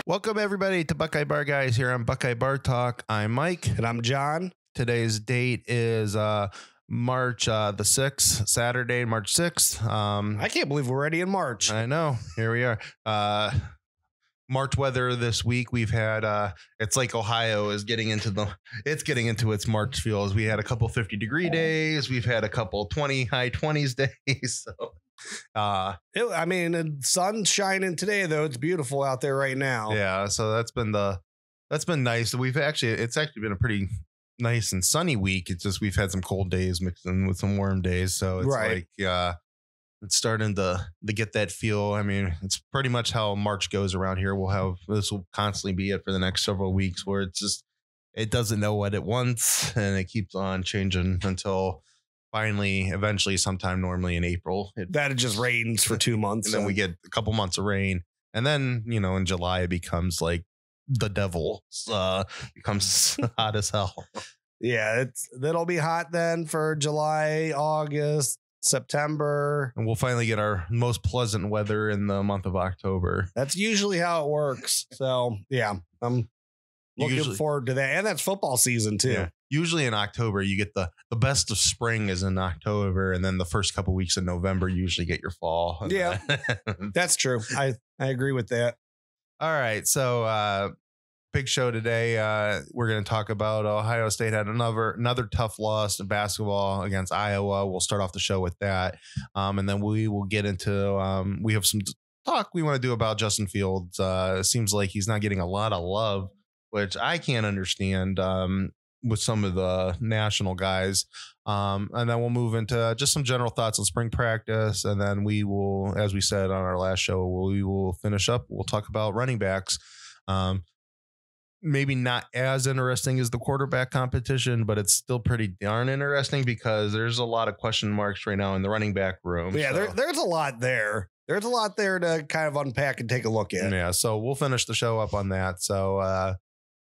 Welcome, everybody, to Buckeye Bar Guys here on Buckeye Bar Talk. I'm Mike. And I'm John. Today's date is March the 6th, Saturday, March 6th. I can't believe we're already in March. I know. Here we are. March weather this week. We've had, it's like Ohio is getting into its March feels. We had a couple 50-degree days. We've had a couple high 20s days. So. The sun's shining today, though. It's beautiful out there right now. Yeah, so that's been nice. It's actually been a pretty nice and sunny week. It's just we've had some cold days mixed in with some warm days, so it's it's starting to get that feel. I mean, it's pretty much how March goes around here. This will constantly be it for the next several weeks, where it doesn't know what it wants, and it keeps on changing until eventually sometime normally in April. It just rains for 2 months. And then we get a couple months of rain. And then, in July, it becomes like the devil. Becomes hot as hell. Yeah, that'll be hot then for July, August, September. And we'll finally get our most pleasant weather in the month of October. That's usually how it works. So, yeah, I'm looking forward to that. And that's football season, too. Yeah. Usually in October, you get the best of spring is in October, and then the first couple weeks of November, you usually get your fall. Yeah, that's true. I agree with that. All right. So big show today. We're going to talk about Ohio State had another tough loss in basketball against Iowa. We'll start off the show with that. And then we will get into we have some talk we want to do about Justin Fields. It seems like he's not getting a lot of love, which I can't understand. With some of the national guys. And then we'll move into just some general thoughts on spring practice. And then we will, as we said on our last show, we will finish up. We'll talk about running backs. Maybe not as interesting as the quarterback competition, but it's still pretty darn interesting because there's a lot of question marks right now in the running back room. Yeah, so. There's a lot there. There's a lot there to kind of unpack and take a look at. Yeah, so we'll finish the show up on that. So,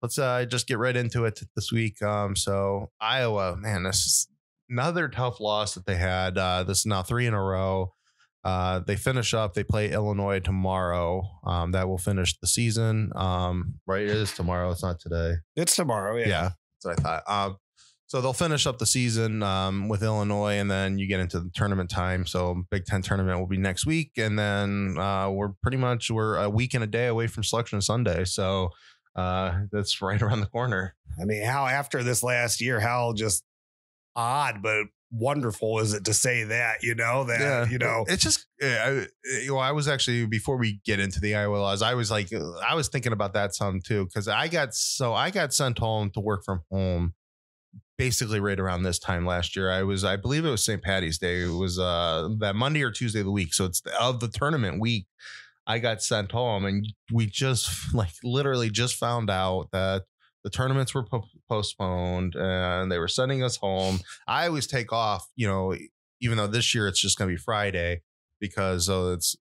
let's just get right into it this week. So Iowa, man, this is another tough loss that they had. This is now 3 in a row. They finish up. They play Illinois tomorrow. That will finish the season. Right, it is tomorrow. It's not today. It's tomorrow. Yeah, that's what I thought. So they'll finish up the season with Illinois, and then you get into the tournament time. So Big Ten tournament will be next week, and then we're a week and a day away from Selection Sunday. So. That's right around the corner. I mean, how after this last year, how just odd but wonderful is it to say that, it's just, I was actually, before we get into the Iowa laws, I was thinking about that some too, because I got sent home to work from home basically right around this time last year. I believe it was St. Patty's Day. It was that Monday or Tuesday of the week. So it's of the tournament week. I got sent home, and we just literally just found out that the tournaments were postponed and they were sending us home. I always take off, even though this year it's just going to be Friday because it's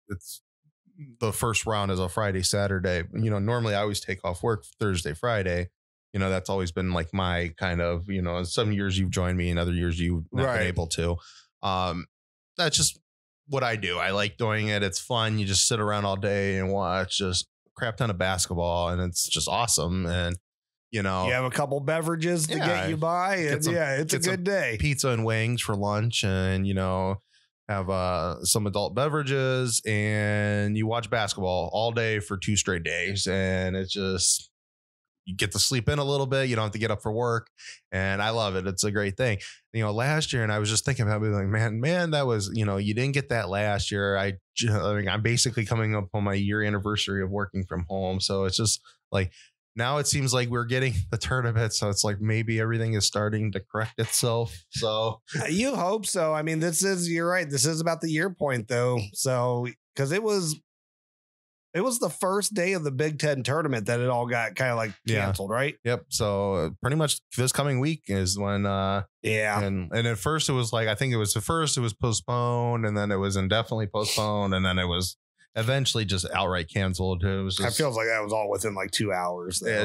the first round is a Friday, Saturday. Normally I always take off work Thursday, Friday. That's always been like my kind of, some years you've joined me and other years you've not been able to. That's just what I do. I like doing it. It's fun. You just sit around all day and watch just a crap ton of basketball, and it's just awesome. And you have a couple beverages to get you by, and it's a good day. Pizza and wings for lunch, and have some adult beverages, and you watch basketball all day for 2 straight days, and it's just. You get to sleep in a little bit. You don't have to get up for work. And I love it. It's a great thing. Last year, and I was just thinking about being like, man, that was, you didn't get that last year. I'm basically coming up on my year anniversary of working from home. So it's just like, now it seems like we're getting the tournament. So it's like, maybe everything is starting to correct itself. So you hope so. I mean, you're right. This is about the year point though. So, cause it was the first day of the Big Ten tournament that it all got kind of canceled, right? Yep. So pretty much this coming week is when, And at first it was I think it was postponed, and then it was indefinitely postponed, and then it was eventually just outright canceled. It was just, I feel like that was all within 2 hours. Though. Yeah,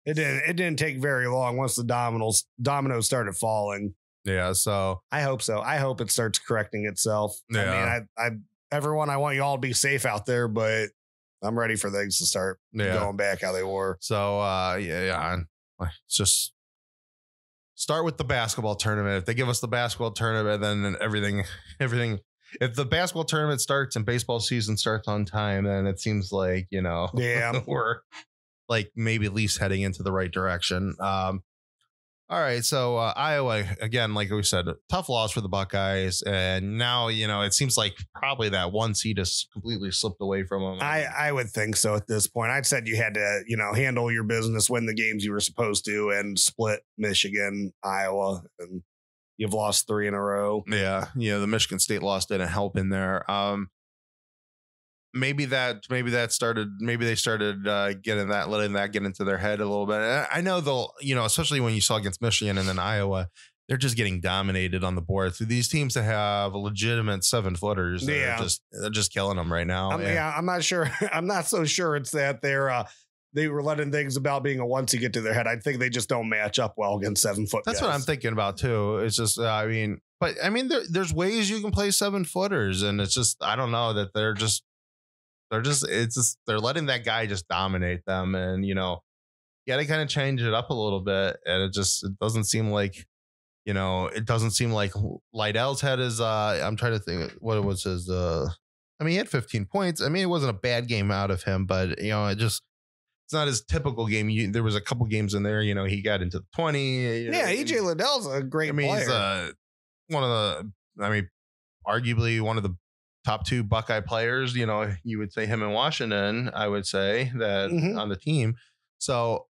it didn't take very long once the dominoes started falling. Yeah. So I hope so. I hope it starts correcting itself. Yeah. I mean, everyone, I want you all to be safe out there, but I'm ready for things to start going back how they were. So, it's just start with the basketball tournament. If they give us the basketball tournament, then everything. If the basketball tournament starts and baseball season starts on time, then it seems like, we're like maybe at least heading into the right direction. All right. So Iowa, again, like we said, tough loss for the Buckeyes. And now, it seems like probably that one seed has completely slipped away from them. I would think so at this point. I said you had to, handle your business, win the games you were supposed to, and split Michigan, Iowa, and you've lost 3 in a row. Yeah. The Michigan State loss didn't help in there. Maybe they started getting that, letting that get into their head a little bit. I know they'll, especially when you saw against Michigan and then Iowa, they're just getting dominated on the board. So these teams that have legitimate 7-footers, they're just killing them right now. I'm not sure. I'm not so sure it's that they were letting things about being a one to get to their head. I think they just don't match up well against 7-foot. That's what I'm thinking about too. It's just, there's ways you can play 7-footers, and it's just, I don't know that they're letting that guy just dominate them. And, you got to kind of change it up a little bit. And it doesn't seem like, Lydell's had his, I'm trying to think what it was his, he had 15 points. It wasn't a bad game out of him, but, it's not his typical game. There was a couple games in there, he got into the 20. EJ Liddell's a great player. He's arguably one of the top 2 Buckeye players, you would say him in Washington, I would say that on the team. So,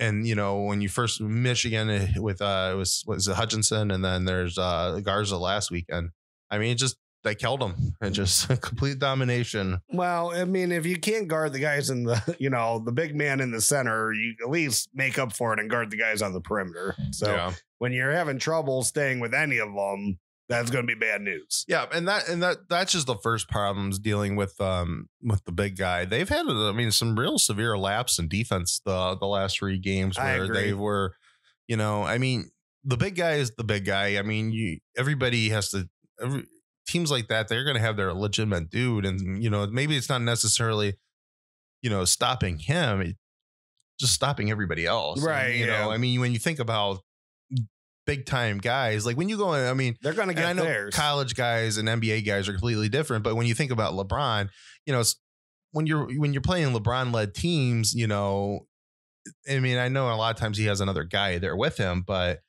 and, when you first Michigan with, it was Hutchinson, and then there's Garza last weekend. They killed him, and just complete domination. Well, if you can't guard the guys in the, the big man in the center, you at least make up for it and guard the guys on the perimeter. So when you're having trouble staying with any of them, that's going to be bad news. Yeah, and that's just the first problems dealing with the big guy. They've had some real severe lapse in defense the last 3 games where they were, the big guy is the big guy. Everybody has to. Teams like that, they're going to have their legitimate dude, and maybe it's not necessarily stopping him, just stopping everybody else, right? And, when you think about big time guys, like when you go in, they're going to get theirs. College guys and NBA guys are completely different, but when you think about LeBron, when you're playing LeBron led teams, I know a lot of times he has another guy there with him, but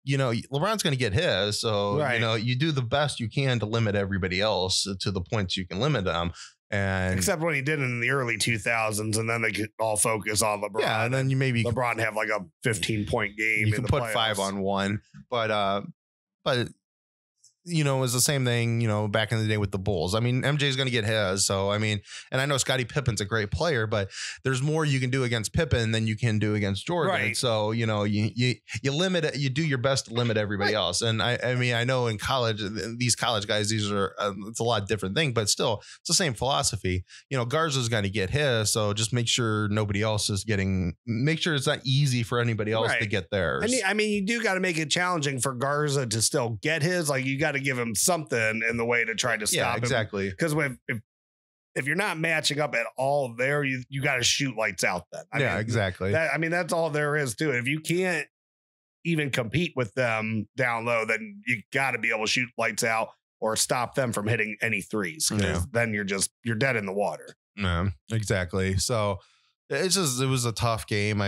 LeBron's going to get his, so you do the best you can to limit everybody else to the points you can limit them. And except when he did it in the early 2000s, and then they could all focus on LeBron. Yeah, and then LeBron have like a 15-point game. You can put playoffs. 5 on 1, but it was the same thing, back in the day with the Bulls. MJ's going to get his. So, and I know Scottie Pippen's a great player, but there's more you can do against Pippen than you can do against Jordan. Right. So, you limit it, you do your best to limit everybody else. And I know in college, these college guys, these are, it's a lot different thing, but still it's the same philosophy. Garza's going to get his. So just make sure nobody else is make sure it's not easy for anybody else to get theirs. You do got to make it challenging for Garza to still get his. Like, you got to give him something in the way to try to stop him. Exactly. Because if you're not matching up at all there, you got to shoot lights out then. Exactly. That's all there is to it. If you can't even compete with them down low, then you got to be able to shoot lights out or stop them from hitting any threes. Because then you're dead in the water. Yeah, exactly. So it was a tough game.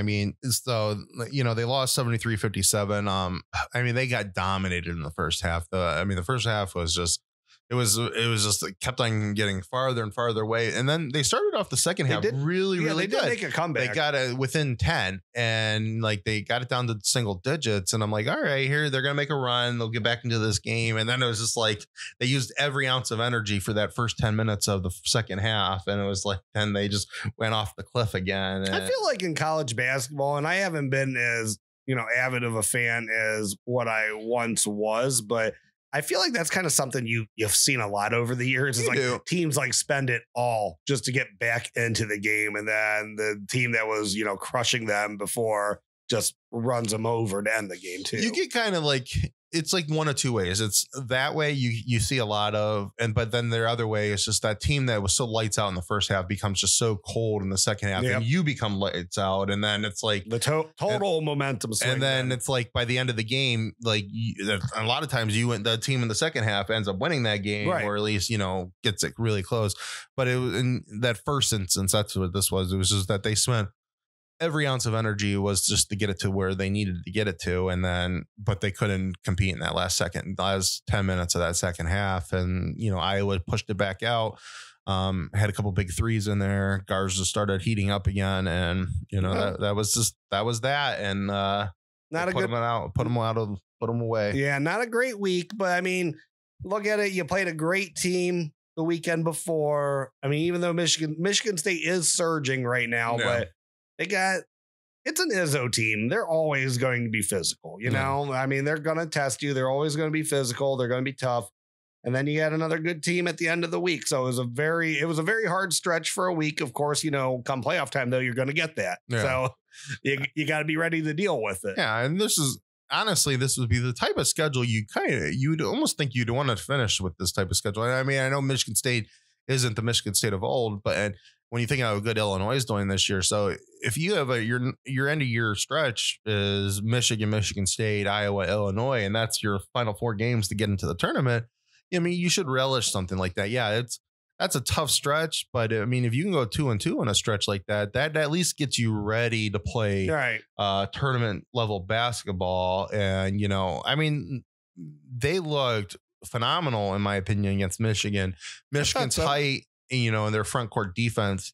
So, they lost 73-57. They got dominated in the first half. The first half was just, it was just, it kept on getting farther and farther away. And then they started off the second half really good. They did make a comeback. They got it within 10, and they got it down to single digits. And I'm like, all right, here, they're going to make a run. They'll get back into this game. And then it was just like, they used every ounce of energy for that first 10 minutes of the second half. And it was like, then they just went off the cliff again. I feel like in college basketball, and I haven't been as, avid of a fan as what I once was, but I feel like that's kind of something you've seen a lot over the years. It's teams spend it all just to get back into the game. And then the team that was, crushing them before just runs them over to end the game too. You get kind of it's like one of two ways. It's that way you see a lot of, but then the other way is just that team that was so lights out in the first half becomes just so cold in the second half, and you become lights out, and then it's like the total momentum swing. And then it's like by the end of the game, like a lot of times the team in the second half ends up winning that game, or at least gets it really close. But it was in that first instance, that's what this was. It was just that they spent every ounce of energy was just to get it to where they needed to get it to. And then, but they couldn't compete in that last 10 minutes of that second half. And, Iowa pushed it back out. Had a couple big threes in there. Garza started heating up again. And, that was that. And, not a good one put them away. Yeah. Not a great week, but I mean, look at it. You played a great team the weekend before. I mean, even though Michigan State is surging right now, but it's an Izzo team. They're always going to be physical, know? I mean, they're going to test you. They're always going to be physical. They're going to be tough. And then you had another good team at the end of the week. So it was a very hard stretch for a week. Of course, come playoff time, though, you're going to get that. Yeah. So you got to be ready to deal with it. Yeah. And this would be the type of schedule you'd almost think you'd want to finish with this type of schedule. I mean, I know Michigan State isn't the Michigan State of old, but when you think of how good Illinois is doing this year, so if you have your end of year stretch is Michigan State, Iowa, Illinois, and that's your final 4 games to get into the tournament, I mean, you should relish something like that. Yeah, that's a tough stretch, but I mean, if you can go 2-2 on a stretch like that at least gets you ready to play tournament level basketball. And I mean, they looked phenomenal in my opinion against Michigan. Michigan's height, and their front court defense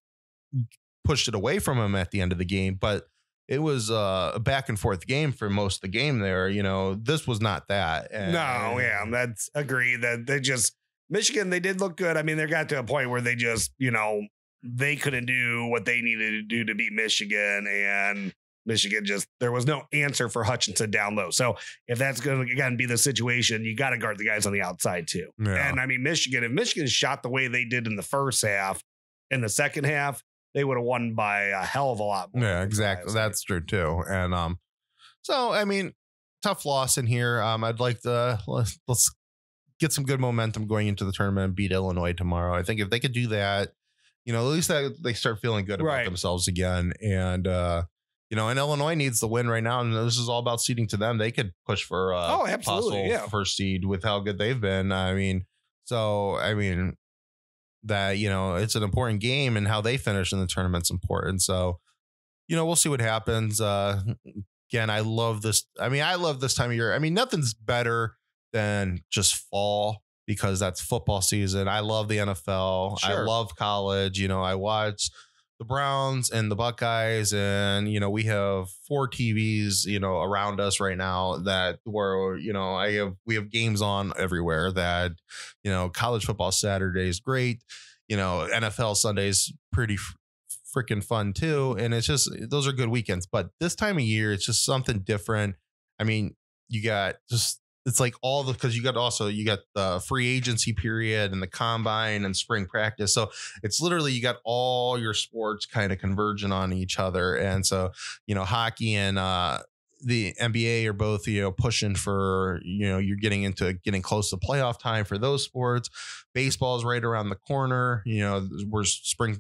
pushed it away from them at the end of the game, but it was a back and forth game for most of the game there. This was not that. That's agreed that Michigan, they did look good. I mean, they got to a point where they just, they couldn't do what they needed to do to beat Michigan, and Michigan there was no answer for Hutchinson down low. So if that's going to again be the situation, you got to guard the guys on the outside too. Yeah. And I mean, if Michigan shot the way they did in the first half, in the second half, they would have won by a hell of a lot more. Yeah, exactly. That's true too. And so I mean, tough loss in here. I'd like to let's get some good momentum going into the tournament and beat Illinois tomorrow. I think if they could do that, at least they start feeling good about themselves again. And and Illinois needs the win right now, and this is all about seeding to them. They could push for possible first seed with how good they've been. I mean, that it's an important game, and how they finish in the tournament's important. So, we'll see what happens. Again, I love this. I mean, I love this time of year. I mean, nothing's better than just fall because that's football season. I love the NFL. Sure. I love college. I watch the Browns and the Buckeyes, and we have 4 TVs around us right now that where we have games on everywhere. That college football Saturday is great, NFL Sunday's pretty freaking fun too, and it's just those are good weekends. But this time of year, it's just something different. I mean, you got just it's like because you got the free agency period and the combine and spring practice. So it's literally you got all your sports kind of converging on each other. And so, hockey and the NBA are both, pushing for, you're getting close to playoff time for those sports. Baseball is right around the corner, where spring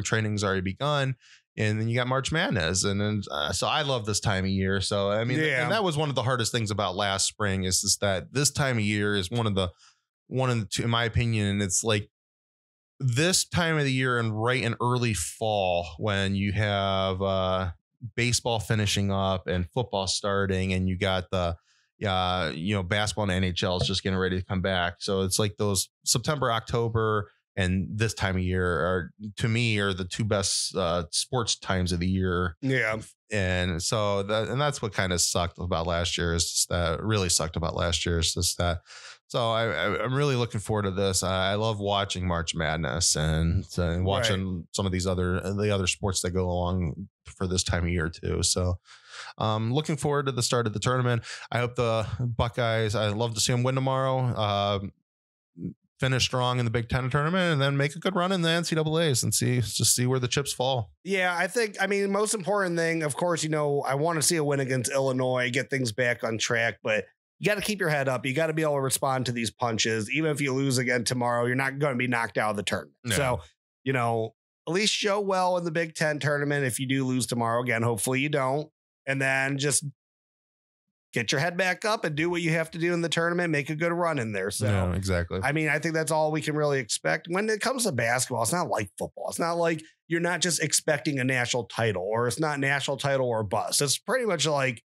training's already begun. And then you got March Madness. And then, so I love this time of year. So, I mean, and that was one of the hardest things about last spring is that this time of year is one of the two, in my opinion. And it's like this time of the year and right in early fall when you have baseball finishing up and football starting, and you got the, basketball and NHL is just getting ready to come back. So it's like those September, October, and this time of year to me are the 2 best sports times of the year. Yeah. And so that's what kind of sucked about last year is just that really sucked about last year is just that. So I'm really looking forward to this. I love watching March Madness and watching some of the other sports that go along for this time of year too. So looking forward to the start of the tournament. I hope the Buckeyes, I'd love to see them win tomorrow. Finish strong in the Big Ten tournament and then make a good run in the NCAAs and see where the chips fall. Yeah, I think, most important thing, of course, I want to see a win against Illinois, get things back on track, but you got to keep your head up. You got to be able to respond to these punches. Even if you lose again tomorrow, you're not going to be knocked out of the tournament. No. So, at least show well in the Big Ten tournament. If you do lose tomorrow again, hopefully you don't. And then just get your head back up and do what you have to do in the tournament. Make a good run in there. So yeah, exactly. I mean, I think that's all we can really expect when it comes to basketball. It's not like football. It's not like you're not just expecting a national title, or it's not national title or bust. It's pretty much like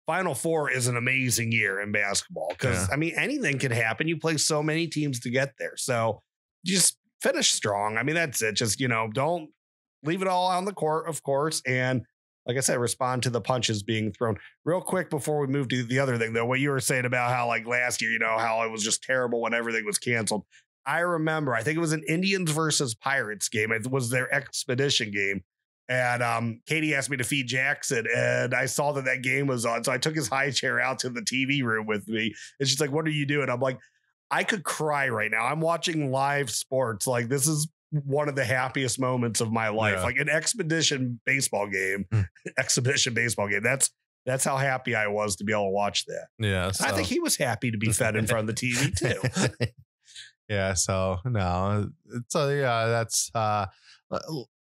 Final Four is an amazing year in basketball because I mean, anything can happen. You play so many teams to get there. So just finish strong. I mean, that's it. Just, don't leave it all on the court, of course. And like I said, respond to the punches being thrown. Real quick before we move to the other thing, though, what you were saying about how like last year, how it was just terrible when everything was canceled. I remember, I think it was an Indians versus Pirates game. It was their expedition game. And Katie asked me to feed Jackson, and I saw that game was on. So I took his high chair out to the TV room with me. And she's like, "What are you doing?" I'm like, I could cry right now. I'm watching live sports. Like, this is one of the happiest moments of my life. Like an exhibition baseball game. That's how happy I was to be able to watch that. Yeah. So. I think he was happy to be fed in front of the TV too. Yeah. So no. So yeah, that's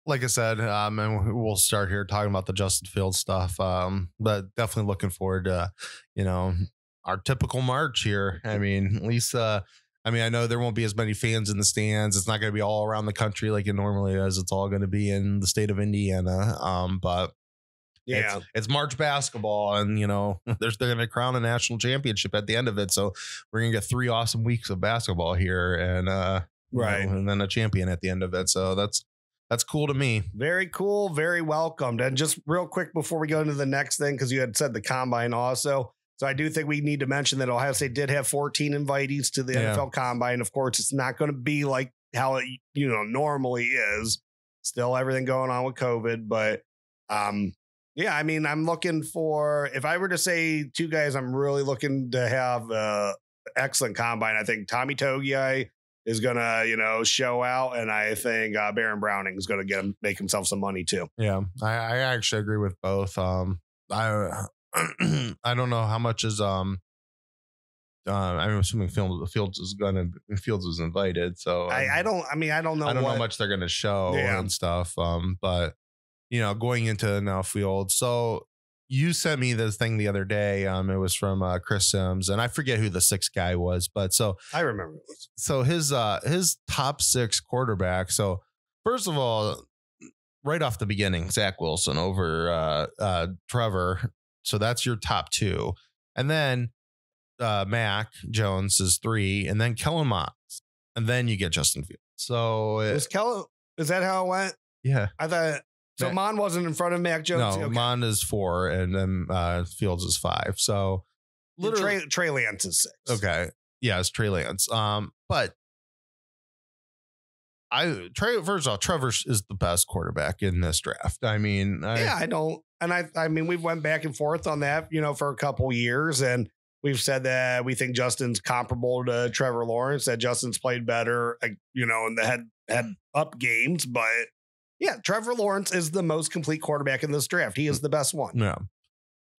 like I said, and we'll start here talking about the Justin Fields stuff. But definitely looking forward to, our typical March here. I mean, at least, I know there won't be as many fans in the stands. It's not going to be all around the country like it normally is. It's all going to be in the state of Indiana. But yeah, it's March basketball, and they're going to crown a national championship at the end of it. So we're going to get 3 awesome weeks of basketball here, and and then a champion at the end of it. So that's cool to me. Very cool. Very welcomed. And just real quick before we go into the next thing, because you had said the combine also. So I do think we need to mention that Ohio State did have 14 invitees to the NFL Combine. Of course, it's not going to be like how it normally is. Still everything going on with COVID. But I mean, I'm looking for, if I were to say 2 guys I'm really looking to have excellent Combine, I think Tommy Togiai is going to, show out. And I think Baron Browning is going to make himself some money too. Yeah, I actually agree with both. I don't know how much is I'm assuming Fields is invited, so I don't know how much they're gonna show and stuff, but going into now Fields. So you sent me this thing the other day, it was from Chris Sims, and I forget who the 6th guy was, but so I remember. So his top 6 quarterbacks. So first of all, right off the beginning, Zach Wilson over Trevor. So that's your top 2. And then Mac Jones is 3. And then Kellen Mond. And then you get Justin Fields. So is that how it went? Yeah. I thought so. Mond wasn't in front of Mac Jones. No, okay. Mond is 4 and then Fields is 5. So literally Trey Lance is 6. Okay. Yeah, it's Trey Lance. But first of all, Trevor is the best quarterback in this draft. I mean, I don't. And I mean, we've went back and forth on that, for a couple years, and we've said that we think Justin's comparable to Trevor Lawrence, that Justin's played better, in the head up games. But yeah, Trevor Lawrence is the most complete quarterback in this draft. He is the best one. Yeah.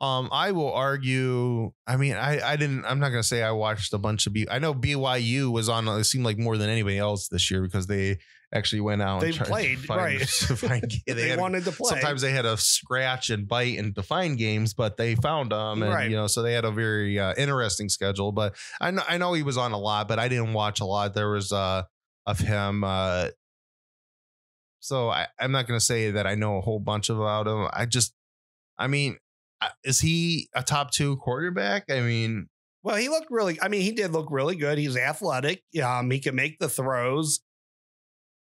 I will argue. I mean, I'm not going to say I watched a bunch of I know BYU was on. It seemed like more than anybody else this year because they actually went out. They played right. They wanted to play. Sometimes they had to scratch and bite and define games, but they found them, and so they had a very interesting schedule. But I know he was on a lot, but I didn't watch a lot. There was of him. So I'm not going to say that I know a whole bunch about him. Is he a top 2 quarterback? I mean, well, he did look really good. He's athletic. He can make the throws.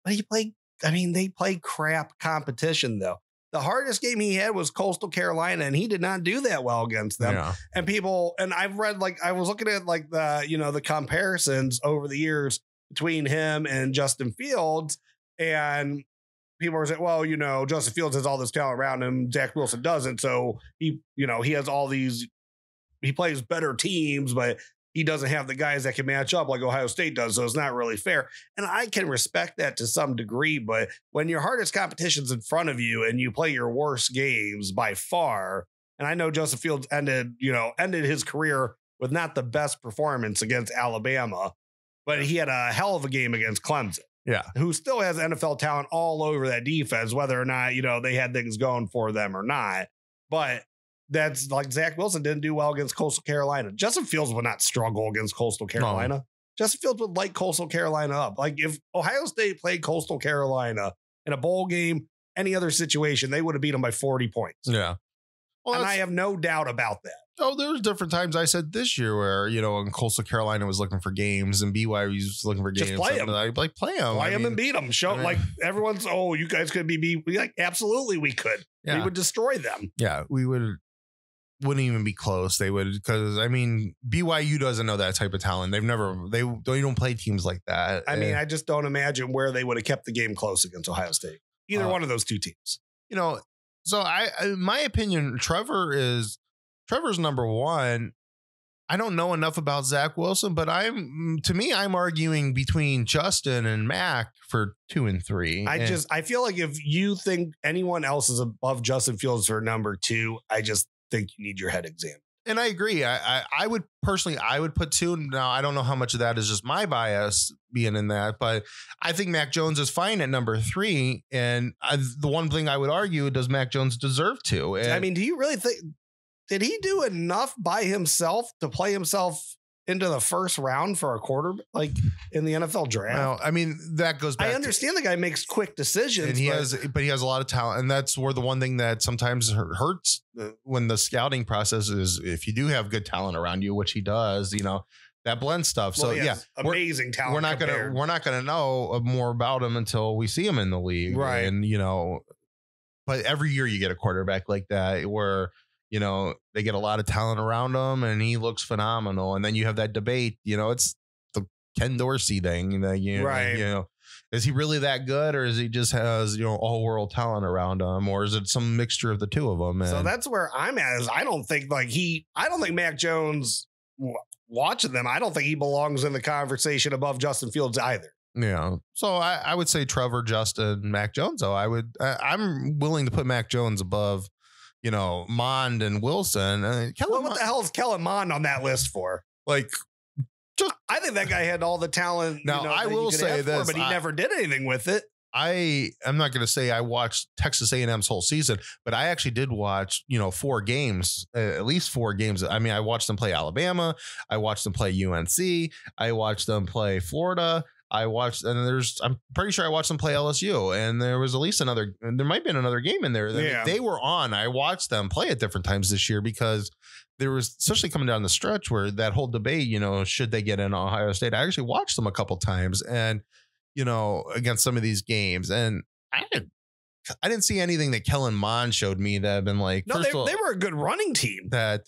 But they play crap competition, though. The hardest game he had was Coastal Carolina, and he did not do that well against them. Yeah. And I've read, I was looking at the comparisons over the years between him and Justin Fields, and people are saying, well, Justin Fields has all this talent around him. Zach Wilson doesn't. So he has all these, he plays better teams, but he doesn't have the guys that can match up like Ohio State does. So it's not really fair. And I can respect that to some degree, but when your hardest competition's in front of you and you play your worst games by far, and I know Justin Fields ended his career with not the best performance against Alabama, but he had a hell of a game against Clemson. Yeah. Who still has NFL talent all over that defense, whether or not, they had things going for them or not. But that's like Zach Wilson didn't do well against Coastal Carolina. Justin Fields would not struggle against Coastal Carolina. No. Justin Fields would light Coastal Carolina up. Like if Ohio State played Coastal Carolina in a bowl game, any other situation, they would have beat them by 40 points. Yeah. Well, and I have no doubt about that. Oh, there was different times I said this year where, and Coastal Carolina was looking for games and BYU was looking for games. Just play them. Like, play them. Play them and beat them. Show like everyone's, you guys could be like, absolutely we could. Yeah. We would destroy them. Yeah, we wouldn't even be close. They would, because BYU doesn't know that type of talent. They don't play teams like that. I just don't imagine where they would have kept the game close against Ohio State. Either one of those two teams. So in my opinion, Trevor's number one. I don't know enough about Zach Wilson, but I'm arguing between Justin and Mac for 2 and 3. I feel like if you think anyone else is above Justin Fields for number 2, I just think you need your head examined. And I agree. I would personally, put 2. Now, I don't know how much of that is just my bias being in that, but I think Mac Jones is fine at number 3. And the one thing I would argue, does Mac Jones deserve to? And, do you really think, did he do enough by himself to play himself into the first round for a quarterback, like in the NFL draft? Well, that goes back. I understand the guy makes quick decisions, and he has a lot of talent, and that's where the one thing that sometimes hurts when the scouting process is if you do have good talent around you, which he does, that blends stuff. So amazing talent. We're not gonna know more about him until we see him in the league, right? And but every year you get a quarterback like that where they get a lot of talent around him and he looks phenomenal. And then you have that debate, it's the Ken Dorsey thing that, right. Is he really that good, or is he just has, all world talent around him, or is it some mixture of the two of them? So that's where I'm at, is I don't think Mac Jones, watching them, I don't think he belongs in the conversation above Justin Fields either. Yeah. So I would say Trevor, Justin, Mac Jones, though. I'm willing to put Mac Jones above Mond and Wilson. What the hell is Kellen Mond on that list for? I think that guy had all the talent. Now, I will say this, but he never did anything with it. I'm not going to say I watched Texas A&M's whole season, but I actually did watch, 4 games, at least 4 games. I watched them play Alabama. I watched them play UNC. I watched them play Florida. I'm pretty sure I watched them play LSU, and there was at least there might have been another game in there that they were on. I watched them play at different times this year because there was, especially coming down the stretch where that whole debate, should they get in Ohio State? I actually watched them a couple times and, against some of these games, and I didn't see anything that Kellen Mond showed me that had been like, no, they were a good running team. That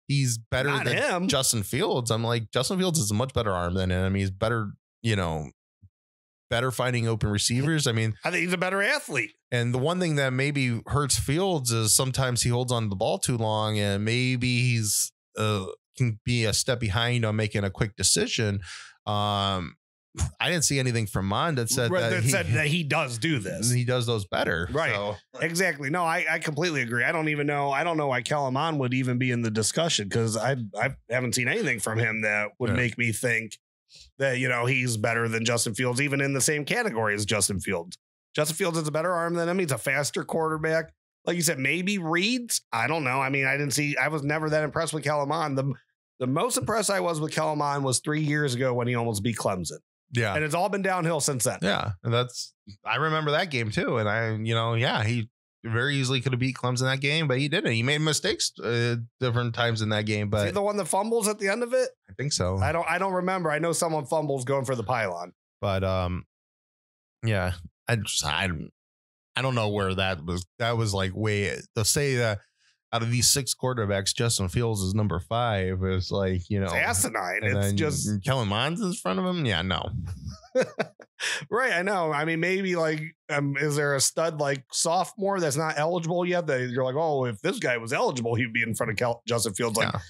he's better than him. Justin Fields. I'm like, Justin Fields is a much better arm than him. He's better, better finding open receivers. I think he's a better athlete. And the one thing that maybe hurts Fields is sometimes he holds on to the ball too long, and maybe he's can be a step behind on making a quick decision. I didn't see anything from Mond that said that he does do this. He does those better. Right. So. Exactly. No, I completely agree. I don't know why Kellen Mond would even be in the discussion, because I haven't seen anything from him that would make me think that, he's better than Justin Fields, even in the same category as Justin Fields. Justin Fields has a better arm than him. He's a faster quarterback. Like you said, maybe reads. I don't know. I was never that impressed with Kellen Mond. The most impressed I was with Kellen Mond was 3 years ago when he almost beat Clemson. Yeah. And it's all been downhill since then. Yeah. And I remember that game too. And he very easily could have beat Clemson that game, but he didn't. He made mistakes different times in that game. But is he the one that fumbles at the end of it? I think so. I don't remember. I know someone fumbles going for the pylon. But yeah, I don't know where that was. That was like way to say that out of these 6 quarterbacks, Justin Fields is number 5. It's like, it's asinine. It's just Kellen Mond's in front of him. Yeah, no. Right. I know. Maybe is there a stud like sophomore that's not eligible yet that you're like, oh, if this guy was eligible, he'd be in front of Justin Fields. Like, yeah.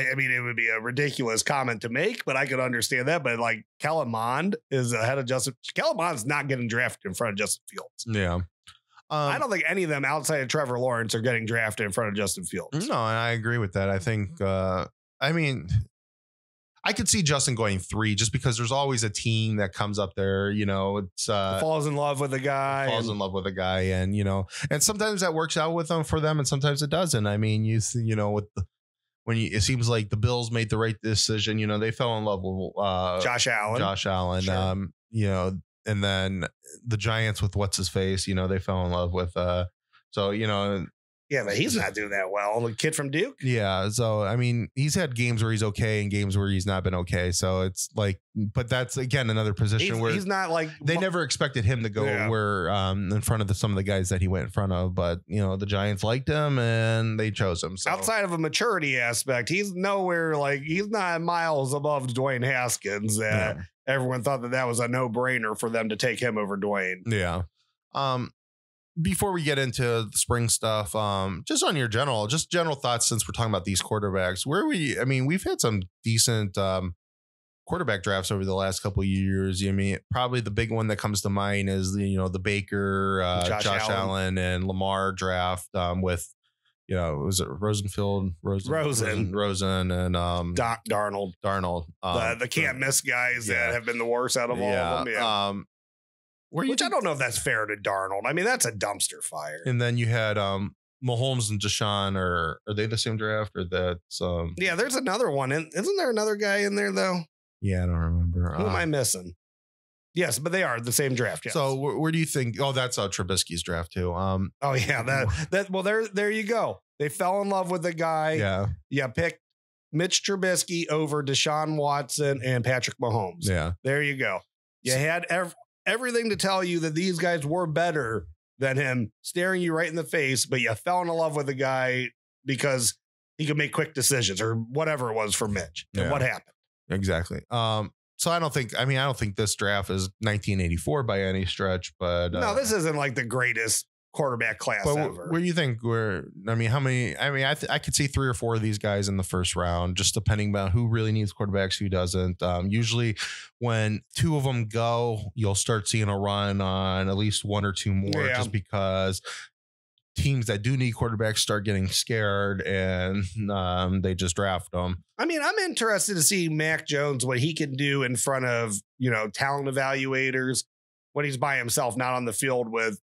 It would be a ridiculous comment to make, but I could understand that. But like Kellen Mond is ahead of Justin. Kellen Mond's not getting drafted in front of Justin Fields. Yeah. I don't think any of them outside of Trevor Lawrence are getting drafted in front of Justin Fields. No, and I agree with that. I think, I could see Justin going 3 just because there's always a team that comes up there, it's falls in love with a guy, and, and sometimes that works out with them for them. And sometimes it doesn't. I mean, it seems like the Bills made the right decision, they fell in love with Josh Allen, sure. And then the Giants with what's his face, they fell in love with, yeah, but he's not doing that well. The kid from Duke. Yeah. So, I mean, he's had games where he's okay and games where he's not been okay. So it's like, but that's again, another position where he's not like, they never expected him to go where in front of some of the guys that he went in front of, but the Giants liked him and they chose him. So outside of a maturity aspect, he's nowhere he's not miles above Dwayne Haskins. Everyone thought that was a no brainer for them to take him over Dwayne. Yeah. Before we get into the spring stuff, just on your general thoughts, since we're talking about these quarterbacks, we've had some decent quarterback drafts over the last couple of years. I mean, probably the big one that comes to mind is the Baker, Josh Allen and Lamar draft with, was it Rosen and Darnold. The can't miss guys that have been the worst out of all of them. Yeah. Which I don't know if that's fair to Darnold. I mean, that's a dumpster fire. And then you had Mahomes and Deshaun. Are they the same draft or that's? Yeah, there's another one. Isn't there another guy in there though? Yeah, I don't remember. Who am I missing? Yes, but they are the same draft. Yes. So where do you think? Oh, that's Trubisky's draft too. Oh yeah, well there you go. They fell in love with the guy. Yeah. Yeah, picked Mitch Trubisky over Deshaun Watson and Patrick Mahomes. Yeah. There you go. You had everything to tell you that these guys were better than him, staring you right in the face, but you fell in love with the guy because he could make quick decisions or whatever it was for Mitch. And what happened? Exactly. So I don't think this draft is 1984 by any stretch, but no, this isn't like the greatest quarterback class ever. Where do you think how many? I mean, I could see 3 or 4 of these guys in the first round, just depending on who really needs quarterbacks, who doesn't. Usually when 2 of them go, you'll start seeing a run on at least 1 or 2 more, just because teams that do need quarterbacks start getting scared and they just draft them. I mean, I'm interested to see Mac Jones, what he can do in front of, talent evaluators when he's by himself, not on the field with,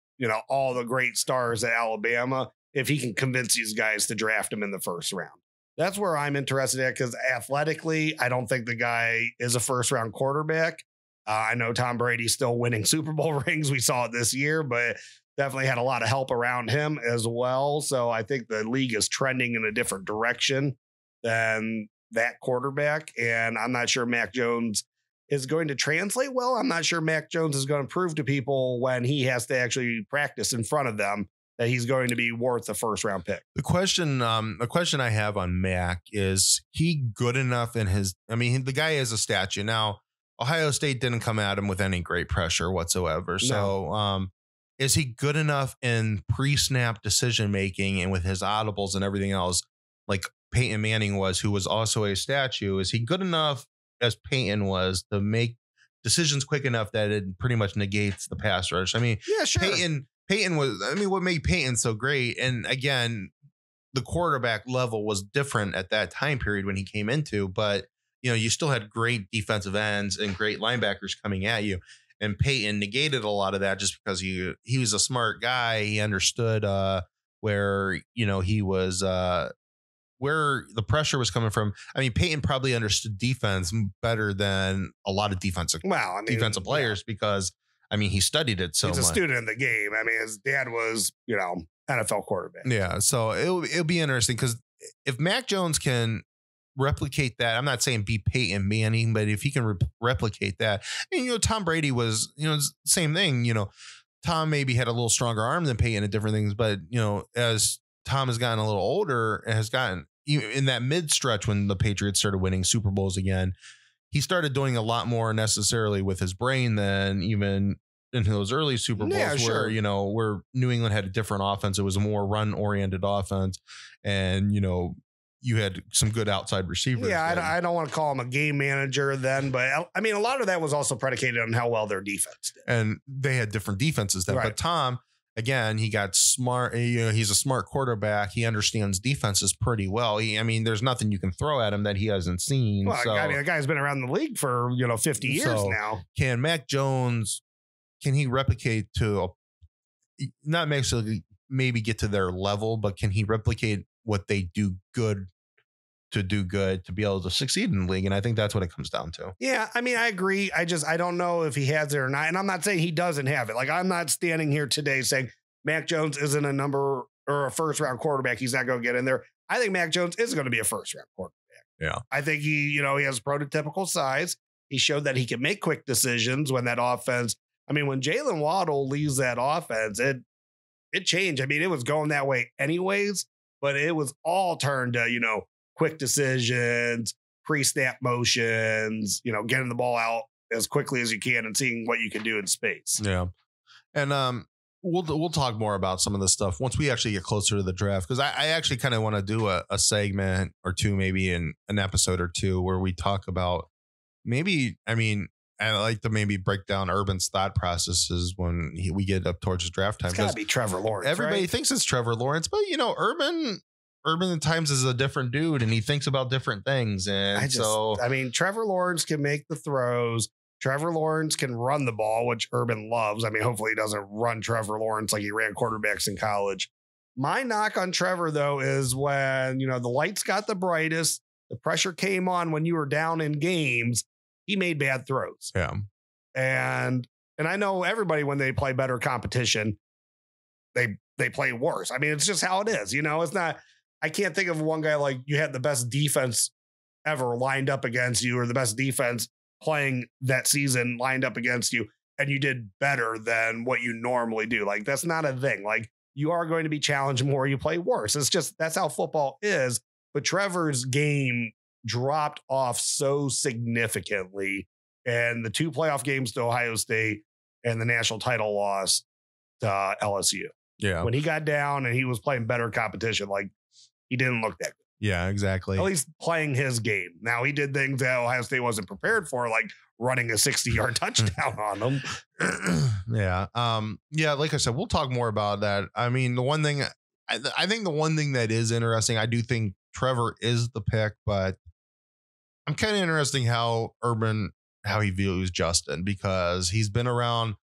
all the great stars at Alabama, if he can convince these guys to draft him in the first round. That's where I'm interested at, because athletically, I don't think the guy is a first round quarterback. I know Tom Brady's still winning Super Bowl rings. We saw it this year, but definitely had a lot of help around him as well. So I think the league is trending in a different direction than that quarterback. And I'm not sure Mac Jones is going to translate well. I'm not sure Mac Jones is going to prove to people when he has to actually practice in front of them that he's going to be worth a first round pick. The question I have on Mac is he good enough in his, the guy is a statue. Now, Ohio State didn't come at him with any great pressure whatsoever. So, is he good enough in pre-snap decision making and with his audibles and everything else, like Peyton Manning was, who was also a statue? Is he good enough as Peyton was to make decisions quick enough that it pretty much negates the pass rush? I mean, yeah, sure. Peyton was, what made Peyton so great? And again, the quarterback level was different at that time period when he came into, but you still had great defensive ends and great linebackers coming at you. And Peyton negated a lot of that just because he was a smart guy. He understood where, he was where the pressure was coming from. I mean, Peyton probably understood defense better than a lot of defensive players because, he studied it so much. He's a student in the game. I mean, his dad was, NFL quarterback. Yeah. So it'll be interesting because if Mac Jones can replicate that, I'm not saying be Peyton Manning, but if he can replicate that, and Tom Brady was, same thing. Tom maybe had a little stronger arm than Peyton at different things, but as Tom has gotten a little older and has gotten in that mid stretch when the Patriots started winning Super Bowls again, he started doing a lot more necessarily with his brain than even in those early Super Bowls where, where New England had a different offense. It was a more run oriented offense. And, you had some good outside receivers. Yeah, I don't want to call him a game manager then, but a lot of that was also predicated on how well their defense did. And they had different defenses then. Right. But Tom, again, he got smart. He's a smart quarterback. He understands defenses pretty well. There's nothing you can throw at him that he hasn't seen. Well, so, the guy's been around the league for 50 years now. Can Mac Jones? Can he replicate not maybe get to their level, but can he replicate what they do good to be able to succeed in the league? And I think that's what it comes down to. Yeah, I agree. I don't know if he has it or not. And I'm not saying he doesn't have it. Like, I'm not standing here today saying Mac Jones isn't a number or a first round quarterback. He's not going to get in there. I think Mac Jones is going to be a first round quarterback. Yeah. I think he has prototypical size. He showed that he can make quick decisions when that offense. When Jalen Waddle leaves that offense, it changed. It was going that way anyways, but it was all turned to, quick decisions, pre-snap motions, getting the ball out as quickly as you can and seeing what you can do in space. Yeah. And we'll talk more about some of this stuff once we actually get closer to the draft, because I actually kind of want to do a segment or two, maybe in an episode or two, where we talk about I like to maybe break down Urban's thought processes when we get up towards draft time. It's got to be Trevor Lawrence. Everybody thinks it's Trevor Lawrence, but Urban at times is a different dude, and he thinks about different things. And Trevor Lawrence can make the throws. Trevor Lawrence can run the ball, which Urban loves. Hopefully he doesn't run Trevor Lawrence like he ran quarterbacks in college. My knock on Trevor, though, is when, the lights got the brightest, the pressure came on when you were down in games, he made bad throws. Yeah. And I know everybody, when they play better competition, they play worse. It's just how it is. It's not, I can't think of one guy like you had the best defense ever lined up against you, or the best defense playing that season lined up against you, and you did better than what you normally do. Like, that's not a thing. Like, you are going to be challenged more, you play worse. It's just, that's how football is. But Trevor's game dropped off so significantly, and the 2 playoff games to Ohio State and the national title loss to LSU. Yeah. When he got down and he was playing better competition, like, he didn't look that good. Yeah, exactly. At least playing his game. Now, he did things that Ohio State wasn't prepared for, like running a 60-yard touchdown on them. Yeah. Like I said, we'll talk more about that. The one thing, I think the one thing that is interesting, I do think Trevor is the pick, but I'm kind of interested how he views Justin, because he's been around.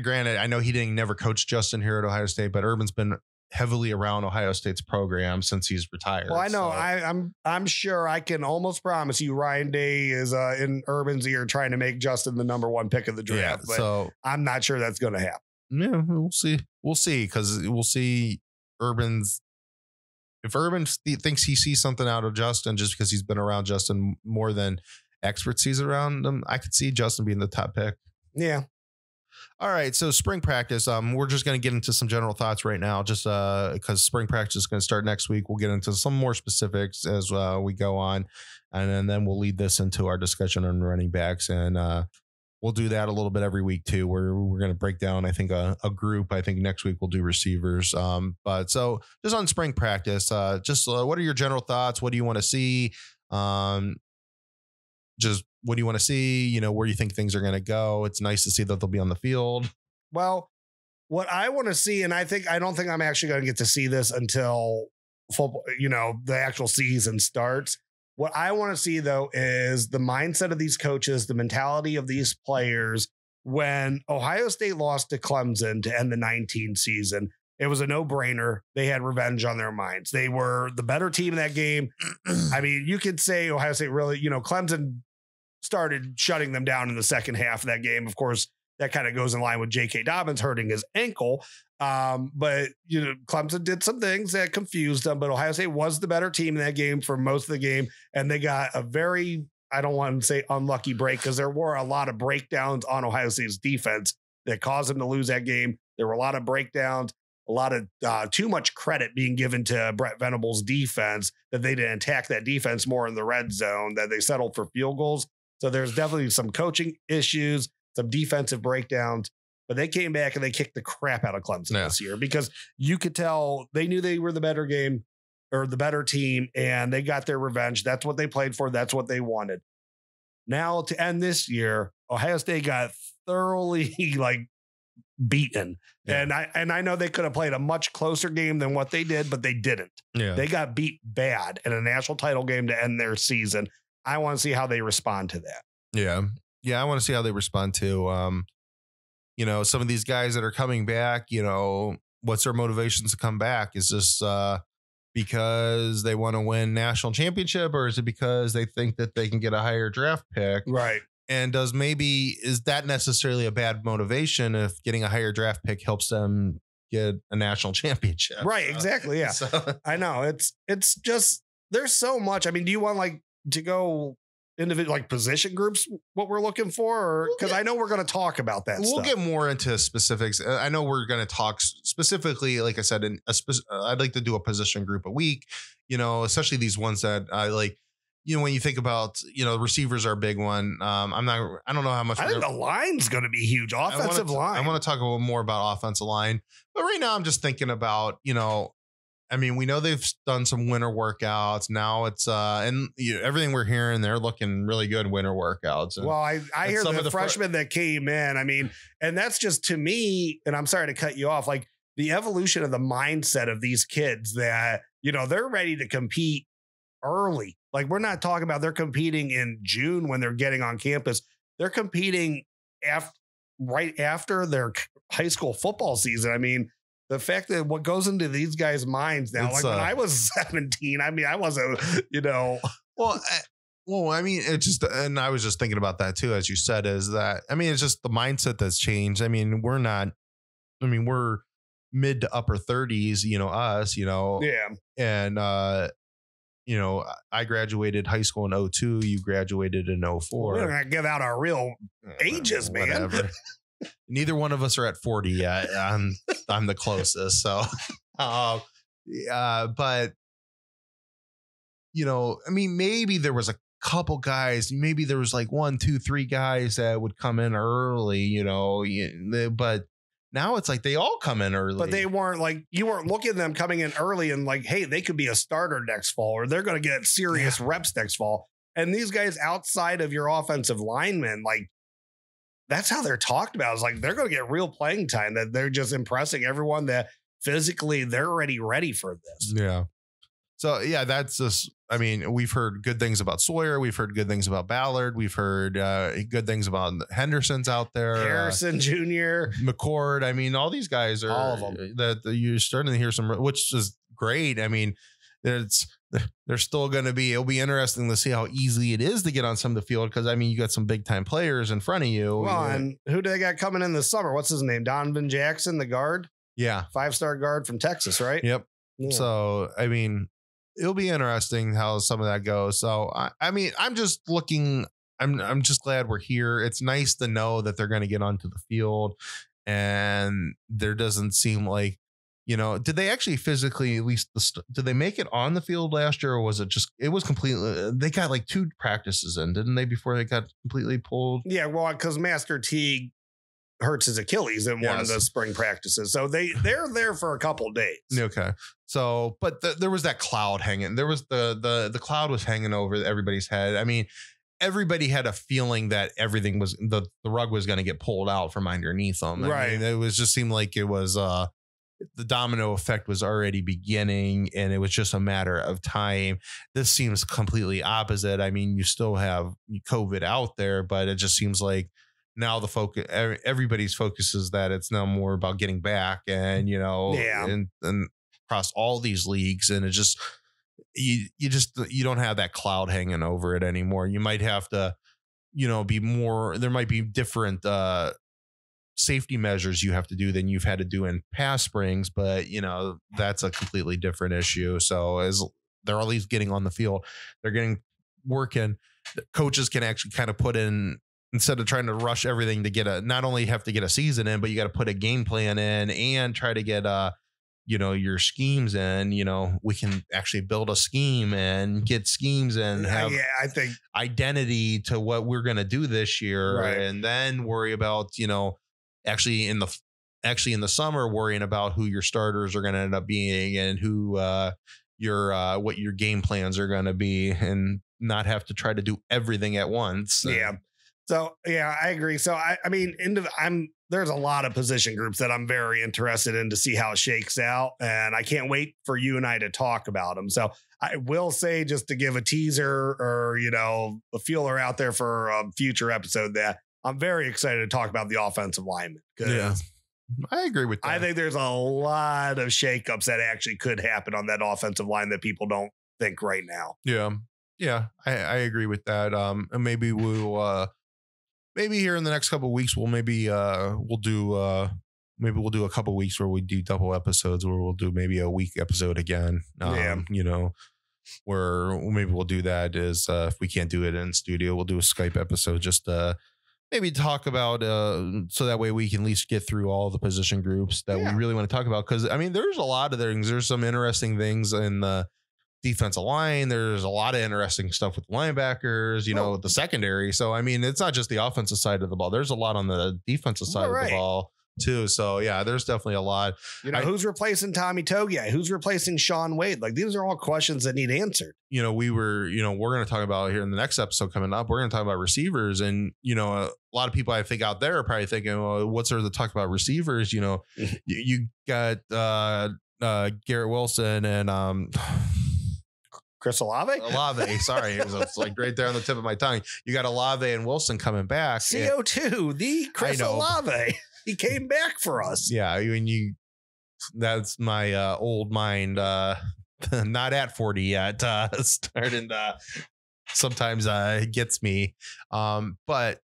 Granted, I know he never coached Justin here at Ohio State, but Urban's been heavily around Ohio State's program since he's retired. Well, I know. So. I'm sure I can almost promise you Ryan Day is in Urban's ear trying to make Justin the number 1 pick of the draft. Yeah, but so I'm not sure that's going to happen. Yeah, we'll see. Because we'll see if Urban thinks he sees something out of Justin just because he's been around Justin more than experts sees around him, I could see Justin being the top pick. Yeah. All right, so spring practice. We're just going to get into some general thoughts right now, just because spring practice is going to start next week. We'll get into some more specifics as we go on, and then we'll lead this into our discussion on running backs, and we'll do that a little bit every week too. We're going to break down, I think, a group. I think next week we'll do receivers. But so just on spring practice, what are your general thoughts? What do you want to see? Just what do you want to see? Where you think things are going to go? It's nice to see that they'll be on the field. Well, what I want to see, and I don't think I'm actually going to get to see this until football, the actual season starts. What I want to see, though, is the mindset of these coaches, the mentality of these players. When Ohio State lost to Clemson to end the 19 season, it was a no-brainer. They had revenge on their minds. They were the better team in that game. You could say Ohio State really, Clemson started shutting them down in the second half of that game. Of course, that kind of goes in line with J.K. Dobbins hurting his ankle. But Clemson did some things that confused them, but Ohio State was the better team in that game for most of the game. And they got a very, I don't want to say unlucky break, because there were a lot of breakdowns on Ohio State's defense that caused them to lose that game. There were a lot of breakdowns, a lot of too much credit being given to Brett Venables' defense, that they didn't attack that defense more in the red zone, that they settled for field goals. So there's definitely some coaching issues, some defensive breakdowns, but they came back and they kicked the crap out of Clemson this year, because you could tell they knew they were the better game or the better team, and they got their revenge. That's what they played for. That's what they wanted. Now to end this year, Ohio State got thoroughly beaten. Yeah. And I know they could have played a much closer game than what they did, but they didn't. Yeah. They got beat bad in a national title game to end their season. I want to see how they respond to that. Yeah. Yeah. I want to see how they respond to, some of these guys that are coming back, what's their motivations to come back? Is this because they want to win national championship, or is it because they think that they can get a higher draft pick? Right. And is that necessarily a bad motivation if getting a higher draft pick helps them get a national championship? Right. Exactly. Yeah. I know it's just, there's so much. I mean, do you want to go individual position groups, what we're looking for, because I know we're going to talk about that. We'll get more into specifics. I know we're going to talk specifically, like I said, I'd like to do a position group a week, especially these ones that I like. When you think about, receivers are a big one. I don't know how much. I think the line's going to be huge. Offensive line. I want to talk a little more about offensive line, but right now I'm just thinking about, we know they've done some winter workouts. Now it's everything we're hearing, they're looking really good winter workouts. Well, I hear the freshmen that came in. And that's just, to me, and I'm sorry to cut you off, the evolution of the mindset of these kids that, they're ready to compete early. We're not talking about they're competing in June when they're getting on campus. They're competing right after their high school football season. The fact that what goes into these guys' minds now, when I was 17, I wasn't, Well, it's just, and I was just thinking about that too, as you said, is that, it's just the mindset that's changed. We're mid to upper 30s, us, yeah. And, I graduated high school in 2002. You graduated in 2004. We're going to give out our real ages, man. Neither one of us are at 40 yet. I'm the closest. So, but maybe there was a couple guys, maybe there was 1, 2, 3 guys that would come in early, but now it's they all come in early. But they weren't you weren't looking at them coming in early and hey, they could be a starter next fall, or they're going to get serious reps next fall. And these guys outside of your offensive linemen, that's how they're talked about. It's they're going to get real playing time, that they're just impressing everyone that physically they're already ready for this. Yeah. So, yeah, that's just, we've heard good things about Sawyer. We've heard good things about Ballard. We've heard good things about Henderson's out there. Harrison Jr. McCord. All these guys are all of them that you're starting to hear some, which is great. They're still going to it'll be interesting to see how easy it is to get on some of the field. Cause you got some big time players in front of you. Well, and who do they got coming in this summer? What's his name? Donovan Jackson, the guard. Yeah. 5-star guard from Texas, right? Yep. Yeah. So, it'll be interesting how some of that goes. So, I'm just looking, I'm just glad we're here. It's nice to know that they're going to get onto the field, and there doesn't seem did they actually physically, at least did they make it on the field last year, or was it was completely, they got 2 practices in, didn't they, before they got completely pulled? Yeah. Well, because Master Teague hurts his Achilles in one of the spring practices. So they're there for a couple days. Okay. So, but there was that cloud hanging. There was the cloud was hanging over everybody's head. Everybody had a feeling that everything was, the rug was going to get pulled out from underneath them. Right. It was just seemed like it was, the domino effect was already beginning, and it was just a matter of time. This seems completely opposite. You still have COVID out there, but it just seems like now the focus, everybody's focus is that it's now more about getting back, and and across all these leagues, and it just you don't have that cloud hanging over it anymore. You might have to be more, there might be different safety measures you have to do than you've had to do in past springs, but that's a completely different issue. So as they're at least getting on the field, they're getting working, coaches can actually kind of put in, instead of trying to rush everything to not only have to get a season in, but you got to put a game plan in and try to get your schemes in. We can actually build a scheme and get schemes and have I think identity to what we're going to do this year. Right. And then worry about, actually in the summer, worrying about who your starters are going to end up being, and who what your game plans are going to be, and not have to try to do everything at once. Yeah. So, yeah, I agree. So, I'm there's a lot of position groups that I'm very interested in to see how it shakes out. And I can't wait for you and I to talk about them. So I will say, just to give a teaser or, a feeler out there for a future episode, that I'm very excited to talk about the offensive linemen. Yeah, I agree with that. I think there's a lot of shakeups that actually could happen on that offensive line that people don't think right now. Yeah, I agree with that. And maybe we'll maybe here in the next couple of weeks we'll do a couple of weeks where we do double episodes, where we'll do maybe a week episode again. Where maybe we'll do that is if we can't do it in studio, we'll do a Skype episode just maybe talk about so that way we can at least get through all the position groups that we really want to talk about. Because I mean, there's a lot of things. There's some interesting things in the defensive line. There's a lot of interesting stuff with linebackers, the secondary. So, I mean, it's not just the offensive side of the ball. There's a lot on the defensive side of the ball too. So, yeah, there's definitely a lot. Who's replacing Tommy Togiai? Who's replacing Sean Wade? Like, these are all questions that need answered. We're going to talk about here in the next episode coming up. We're going to talk about receivers. And, a lot of people I think out there are probably thinking, well, what's there to talk about receivers? You got Garrett Wilson and Chris Olave, sorry. It was like right there on the tip of my tongue. You got Olave and Wilson coming back. CO2, the Chris Olave. He came back for us. Yeah, that's my old mind, not at 40 yet, starting to sometimes gets me. But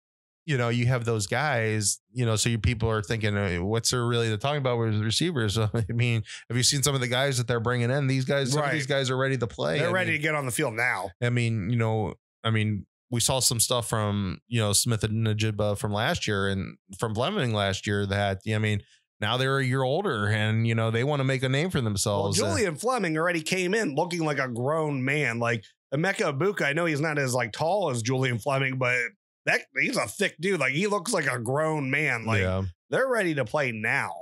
you have those guys, so your people are thinking, what's there really to talk about with receivers? I mean, have you seen some of the guys that they're bringing in? These guys, some of these guys are ready to play. They're ready to get on the field now. I mean, we saw some stuff from, Smith and Najibba from last year and from Fleming last year that, now they're a year older and, they want to make a name for themselves. Well, Julian Fleming already came in looking like a grown man. Like Emeka Ibuka, I know he's not as tall as Julian Fleming, but he's a thick dude. Like, he looks like a grown man. Like, they're ready to play now.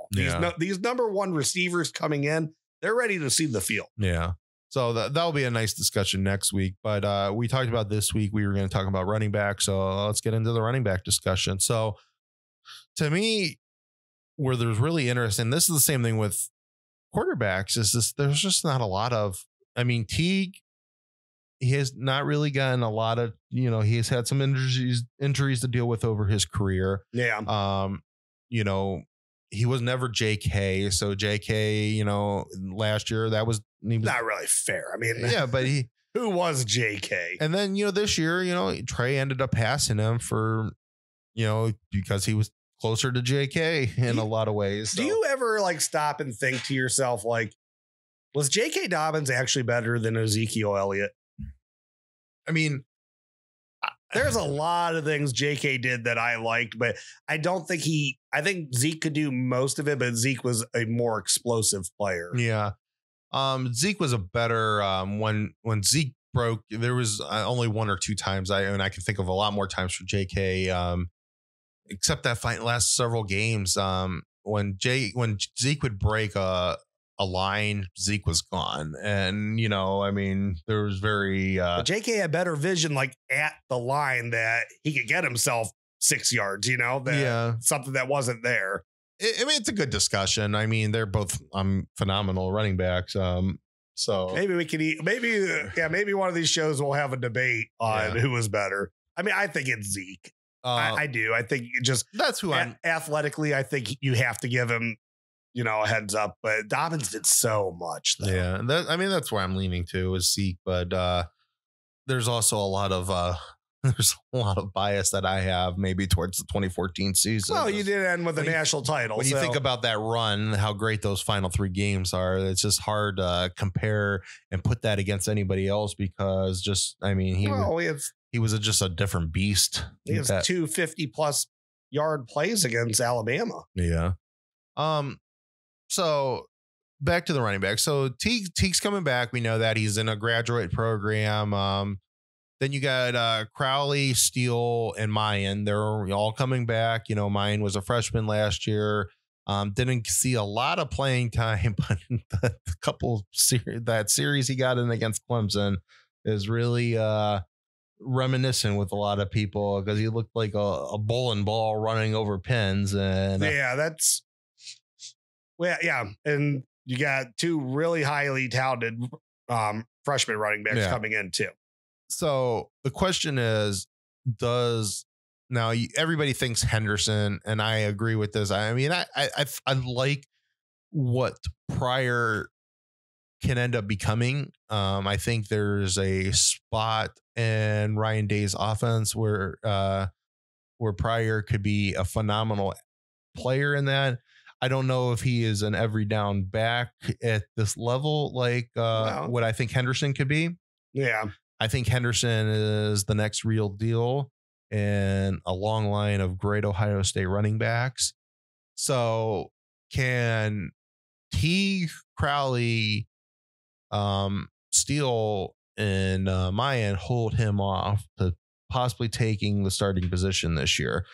These number one receivers coming in, they're ready to see the field. Yeah. So that'll be a nice discussion next week. But we talked about this week, we were going to talk about running back. So let's get into the running back discussion. So to me, where there's really interesting, this is the same thing with quarterbacks, there's just not a lot of, Teague, he has not really gotten a lot of, he has had some injuries to deal with over his career. Yeah. He was never JK. So JK, last year he was not really fair. I mean, yeah, but who was JK? And then, this year, Trey ended up passing him for, because he was closer to JK in a lot of ways. Do you ever stop and think to yourself, was JK Dobbins actually better than Ezekiel Elliott? I mean, there's a lot of things JK did that I liked, but I don't think I think Zeke could do most of it, but Zeke was a more explosive player. Yeah. Zeke was a better, when Zeke broke, there was only one or two times I can think of a lot more times for JK, except that last several games, when Zeke would break a line, Zeke was gone. And, there was very... JK had better vision, at the line that he could get himself 6 yards, something that wasn't there. It's a good discussion. They're both phenomenal running backs. So maybe we could maybe one of these shows will have a debate on who was better. I think it's Zeke. I do. I think that's who I'm athletically. I think you have to give him, a heads up, but Dobbins did so much. Though. Yeah. That's where I'm leaning to is Zeke, but there's also a lot of bias that I have maybe towards the 2014 season. Well, you did end with a national title. When you think about that run, how great those final 3 games are, it's just hard to compare and put that against anybody else because he was just a different beast. He has 250 plus yard plays against Alabama. Yeah. So back to the running back. So Teague's coming back. We know that he's in a graduate program. Then you got Crowley, Steele, and Mayan. They're all coming back. Mayan was a freshman last year. Didn't see a lot of playing time, but the couple that series he got in against Clemson is really reminiscent with a lot of people because he looked like a bowling ball running over pins. And and you got two really highly touted freshman running backs coming in too. So the question is, everybody thinks Henderson, and I agree with this. I mean, I like what Pryor can end up becoming. I think there's a spot in Ryan Day's offense where Pryor could be a phenomenal player in that. I don't know if he is an every down back at this level, like what I think Henderson could be. Yeah. I think Henderson is the next real deal in a long line of great Ohio State running backs. So can T. Crowley, Steele, and Mayan hold him off to possibly taking the starting position this year?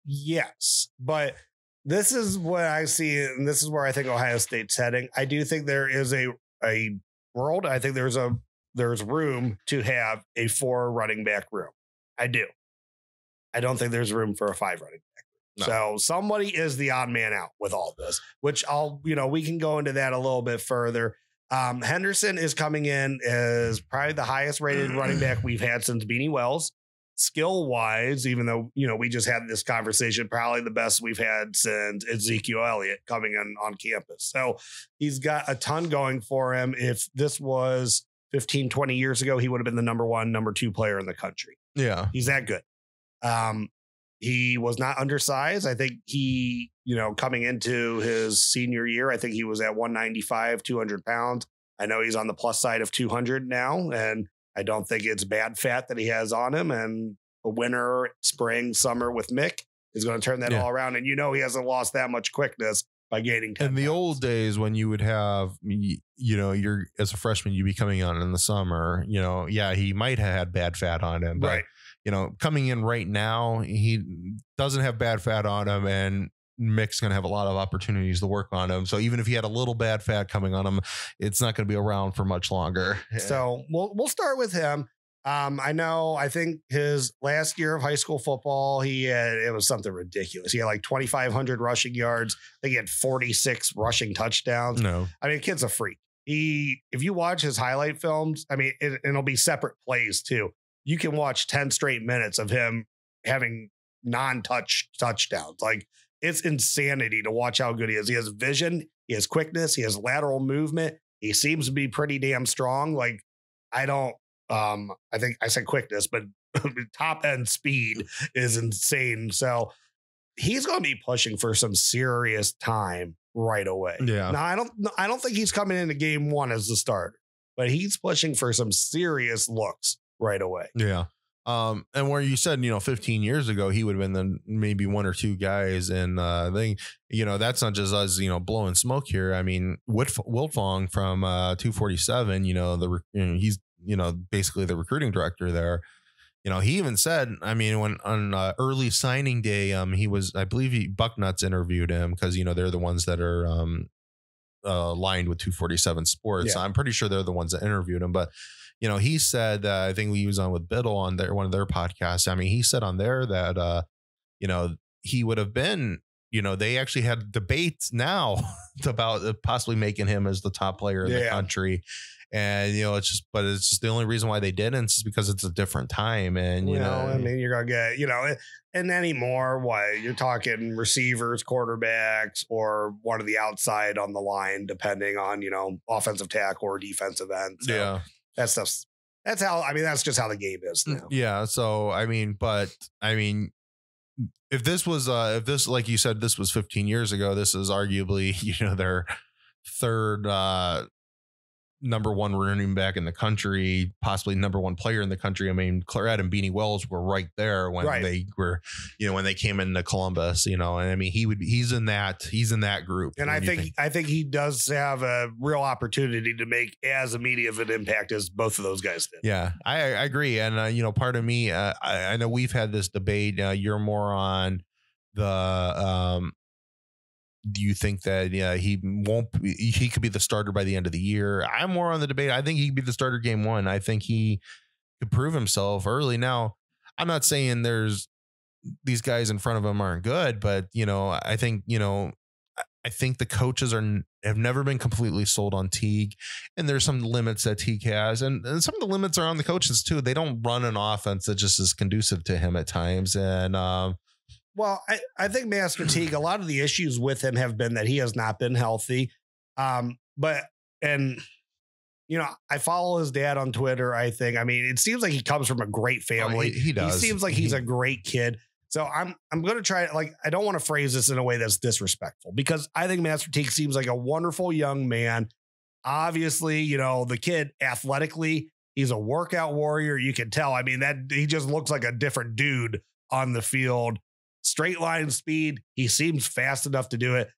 Yes, but this is what I see, and this is where I think Ohio State's heading. I do think there is a world. I think there's room to have a 4 running back room. I do. I don't think there's room for a 5 running back room. No. So somebody is the odd man out with all this, which we can go into that a little bit further. Henderson is coming in as probably the highest rated running back we've had since Beanie Wells. Skill wise, even though, we just had this conversation, probably the best we've had since Ezekiel Elliott coming in on campus. So he's got a ton going for him. If this was 15, 20 years ago, he would have been the number 1, number 2 player in the country. Yeah. He's that good. He was not undersized. I think he, coming into his senior year, I think he was at 195, 200 pounds. I know he's on the plus side of 200 now, and I don't think it's bad fat that he has on him. And a winter, spring, summer with Mick is going to turn that all around. And he hasn't lost that much quickness by gaining 10 In the pounds. old days when you would have, you're as a freshman, you'd be coming on in the summer, he might have had bad fat on him, but coming in right now, he doesn't have bad fat on him, and Mick's going to have a lot of opportunities to work on him. So even if he had a little bad fat coming on him, it's not going to be around for much longer. So we'll start with him. I think his last year of high school football, it was something ridiculous. He had like 2,500 rushing yards. I think he had 46 rushing touchdowns. No, I mean, kid's a freak. If you watch his highlight films, I mean, it'll be separate plays too. You can watch 10 straight minutes of him having non-touch touchdowns. Like, it's insanity to watch how good he is. He has vision, he has quickness, he has lateral movement. He seems to be pretty damn strong. Like, I think I said quickness, but top end speed is insane. So he's going to be pushing for some serious time right away. Yeah. Now, I don't think he's coming into game 1 as the starter, but he's pushing for some serious looks right away. Yeah. And where you said, 15 years ago, he would have been the maybe 1 or 2 guys. And that's not just us, blowing smoke here. I mean, Wiltfong from 247, he's, basically the recruiting director there. He even said, I mean, when on early signing day, I believe Bucknuts interviewed him because, they're the ones that are aligned with 247 Sports. Yeah. I'm pretty sure they're the ones that interviewed him, but he said, I think he was on with Biddle on one of their podcasts. I mean, he said on there that, he would have been, they actually had debates now about possibly making him as the top player in the country. And, it's just the only reason why they didn't is because it's a different time. And, I mean, you're going to get, and anymore, you're talking receivers, quarterbacks, or one of the outside on the line, depending on, offensive tackle or defensive end. So yeah. That's just how the game is now. Yeah. So, if this, like you said, this was 15 years ago, this is arguably, their third, number 1 running back in the country, possibly number 1 player in the country. I mean, Claret and Beanie Wells were right there when they were, when they came into Columbus, and I mean, he's in that group. And I think he does have a real opportunity to make as immediate of an impact as both of those guys did. Yeah, I agree. And, part of me, I know we've had this debate. You're more on the, do you think that he could be the starter by the end of the year? I'm more on the debate. I think he could be the starter game 1. I think he could prove himself early. Now, I'm not saying these guys in front of him aren't good, but I think the coaches have never been completely sold on Teague, and there's some limits that Teague has, and some of the limits are on the coaches too. They don't run an offense that just is conducive to him at times. And well, I think Master Teague, a lot of the issues with him have been that he has not been healthy. I follow his dad on Twitter. I mean, it seems like he comes from a great family. He does. He seems like he's a great kid. So I'm going to try, I don't want to phrase this in a way that's disrespectful, because I think Master Teague seems like a wonderful young man. Obviously, the kid athletically, he's a workout warrior. You can tell. I mean, that he just looks like a different dude on the field. Straight line speed. He seems fast enough to do it.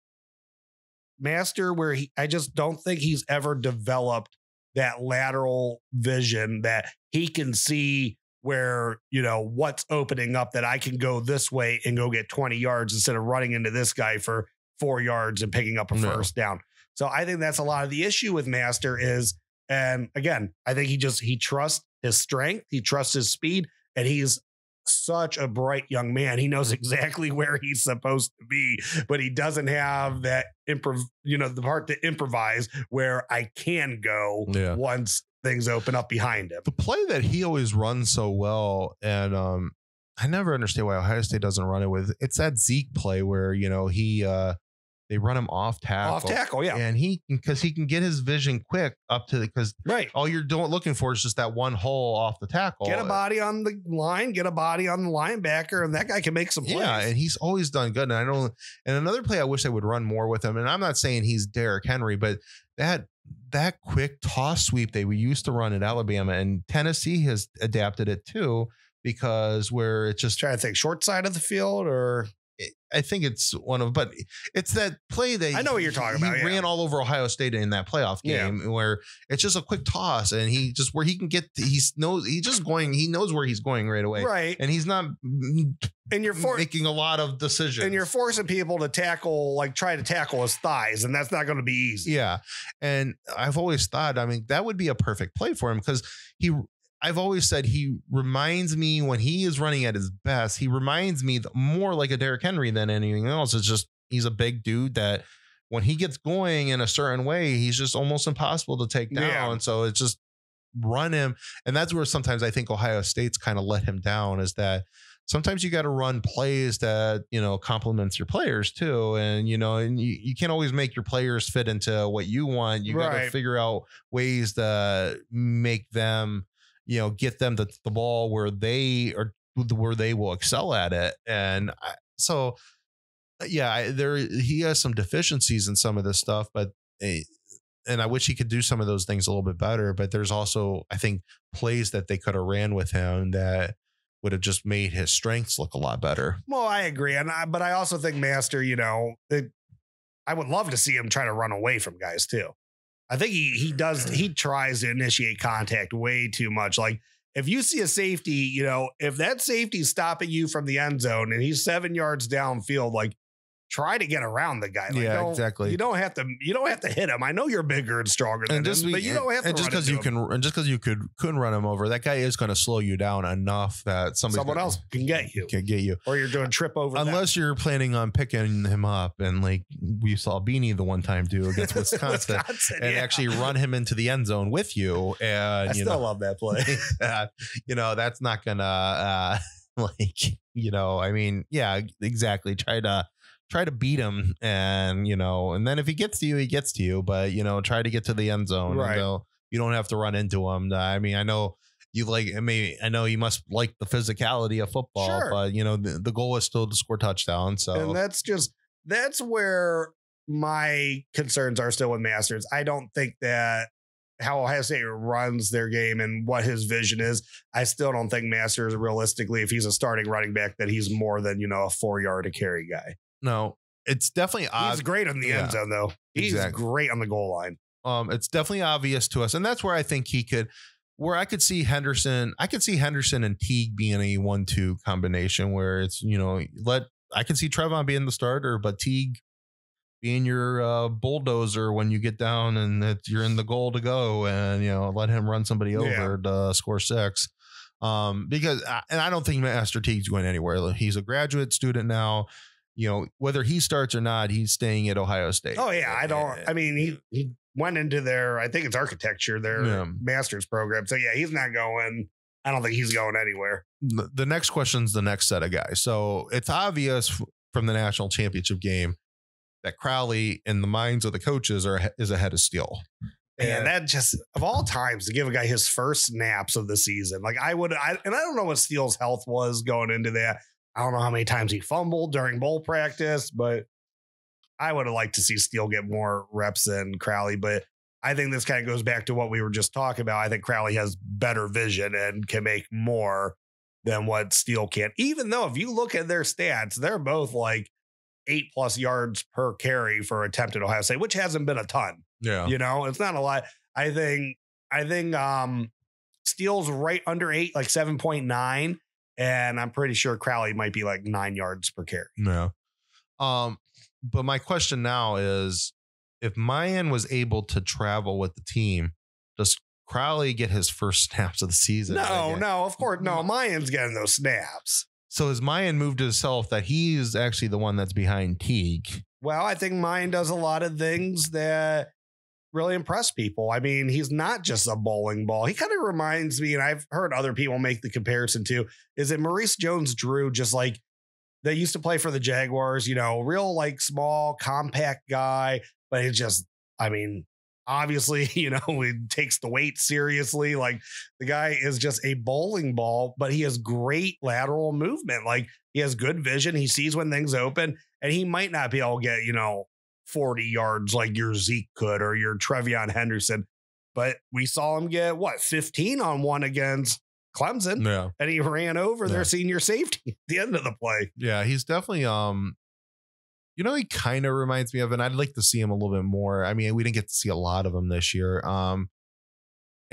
Master, I just don't think he's ever developed that lateral vision that he can see where, what's opening up, that I can go this way and go get 20 yards instead of running into this guy for 4 yards and picking up a first down. So I think that's a lot of the issue with Master is, and again, I think he trusts his strength. He trusts his speed, and he's such a bright young man. He knows exactly where he's supposed to be, but he doesn't have that the part to improvise where I can go once things open up behind him. The play that he always runs so well, and I never understand why Ohio State doesn't run it with. It's that Zeke play where they run him off tackle. Yeah, and because he can get his vision quick up to because all you're looking for is just that one hole off the tackle. Get a body on the line, get a body on the linebacker, and that guy can make some plays. Yeah, and he's always done good. And another play I wish I would run more with him. And I'm not saying he's Derrick Henry, but that quick toss sweep they used to run at Alabama, and Tennessee has adapted it too, because where it's just trying to think short side of the field, or I think it's but it's that play that I know what you're talking about. He ran all over Ohio State in that playoff game where it's just a quick toss, and he knows where he's going right away. Right. And he's not making a lot of decisions. And you're forcing people to try to tackle his thighs, and that's not going to be easy. Yeah. And I've always thought, that would be a perfect play for him, because I've always said he reminds me, when he is running at his best, he reminds me more like a Derrick Henry than anything else. It's just, he's a big dude that when he gets going in a certain way, he's just almost impossible to take down. Yeah. So it's just run him. And that's where sometimes I think Ohio State's kind of let him down, is that sometimes you got to run plays that, complements your players too. And, and you can't always make your players fit into what you want. You got to figure out ways to make them, get them the ball where they will excel at it. And he has some deficiencies in some of this stuff, and I wish he could do some of those things a little bit better. But there's also, I think, plays that they could have ran with him that would have just made his strengths look a lot better. Well, I agree. But I also think Master, I would love to see him try to run away from guys too. I think he tries to initiate contact way too much. Like, if you see a safety, if that safety is stopping you from the end zone and he's 7 yards downfield, try to get around the guy. Exactly. You don't have to hit him. I know you're bigger and stronger than him, but you don't have to. And just because you couldn't run him over, that guy is going to slow you down enough that someone else can get you. Or you're doing trip over. Unless you're planning on picking him up, and like we saw Beanie the one time do against Wisconsin, and actually run him into the end zone with you. And I still love that play. That's not gonna exactly. Try to beat him, and and then if he gets to you, he gets to you. But try to get to the end zone. Right. You don't have to run into him. I mean, I know you I know you must like the physicality of football, sure, but the goal is still to score touchdowns. So, and that's where my concerns are still with Masters. I don't think that how Ohio State runs their game and what his vision is, I still don't think Masters, realistically, if he's a starting running back, that he's more than a 4-yard a carry guy. No, it's definitely he's great in the end zone, though. He's great on the goal line. It's definitely obvious to us, and that's where I think I could see Henderson. I could see Henderson and Teague being a 1-2 combination where it's I could see Trevon being the starter, but Teague being your bulldozer when you get down and you're in the goal to go, and let him run somebody over to score 6. Because and I don't think Master Teague's going anywhere. He's a graduate student now. Whether he starts or not, he's staying at Ohio State. Oh yeah, I mean, he went into their, I think it's architecture, their master's program. So yeah, he's not going. I don't think he's going anywhere. The next question's the next set of guys. So it's obvious from the national championship game that Crowley, in the minds of the coaches, is ahead of Steele. And that just, of all times, to give a guy his first snaps of the season, like I don't know what Steele's health was going into that. I don't know how many times he fumbled during bowl practice, but I would have liked to see Steele get more reps than Crowley. But I think this kind of goes back to what we were just talking about. I think Crowley has better vision and can make more than what Steele can. Even though if you look at their stats, they're both like 8+ yards per carry for attempt at Ohio State, which hasn't been a ton. Yeah. It's not a lot. I think Steele's right under 8, like 7.9. And I'm pretty sure Crowley might be like 9 yards per carry. Yeah. But my question now is, if Mayan was able to travel with the team, does Crowley get his first snaps of the season? No, of course. No, Mayan's getting those snaps. So has Mayan moved to himself that he's actually the one that's behind Teague? Well, I think Mayan does a lot of things that really impress people. I mean, he's not just a bowling ball. He kind of reminds me, and I've heard other people make the comparison too, is it Maurice Jones-Drew, just like they used to play for the Jaguars, real like small, compact guy, but it just, I mean, obviously, he takes the weight seriously. Like the guy is just a bowling ball, but he has great lateral movement. Like he has good vision. He sees when things open, and he might not be able to get, 40 yards like your Zeke could or your Trevion Henderson, but we saw him get 15 on one against Clemson. Yeah. And he ran over their senior safety at the end of the play. Yeah. He's definitely, he kind of reminds me of, and I'd like to see him a little bit more. I mean, we didn't get to see a lot of him this year. And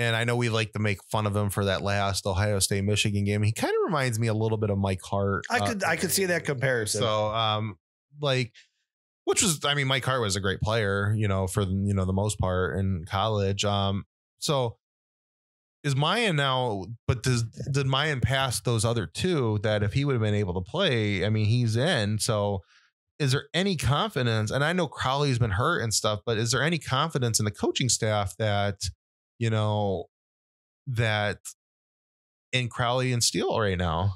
I know we like to make fun of him for that last Ohio State Michigan game. He kind of reminds me a little bit of Mike Hart. I could see that comparison. So, Mike Hart was a great player, for the most part in college. So is Mayan now, but did Mayan pass those other two that if he would have been able to play, I mean, he's in. So is there any confidence? And I know Crowley's been hurt and stuff, but is there any confidence in the coaching staff that, that in Crowley and Steele right now?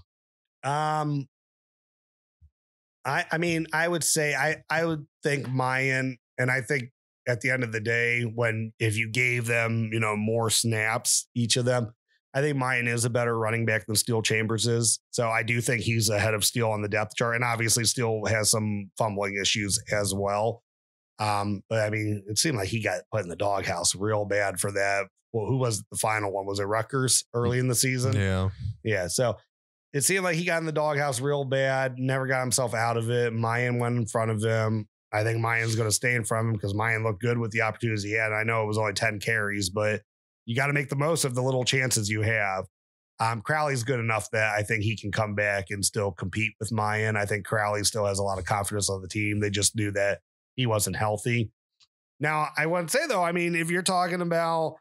I mean, I would say I would think Mayan, and I think at the end of the day, if you gave them, more snaps, each of them, I think Mayan is a better running back than Steele Chambers is. So I do think he's ahead of Steele on the depth chart. And obviously Steele has some fumbling issues as well. But I mean, it seemed like he got put in the doghouse real bad for that. Well, who was the final one? Was it Rutgers early in the season? Yeah. Yeah. So it seemed like he got in the doghouse real bad, never got himself out of it. Mayan went in front of him. I think Mayan's going to stay in front of him because Mayan looked good with the opportunities he had. I know it was only 10 carries, but you got to make the most of the little chances you have. Crowley's good enough that I think he can come back and still compete with Mayan. I think Crowley still has a lot of confidence on the team. They just knew that he wasn't healthy. Now, I want to say, though, I mean, if you're talking about,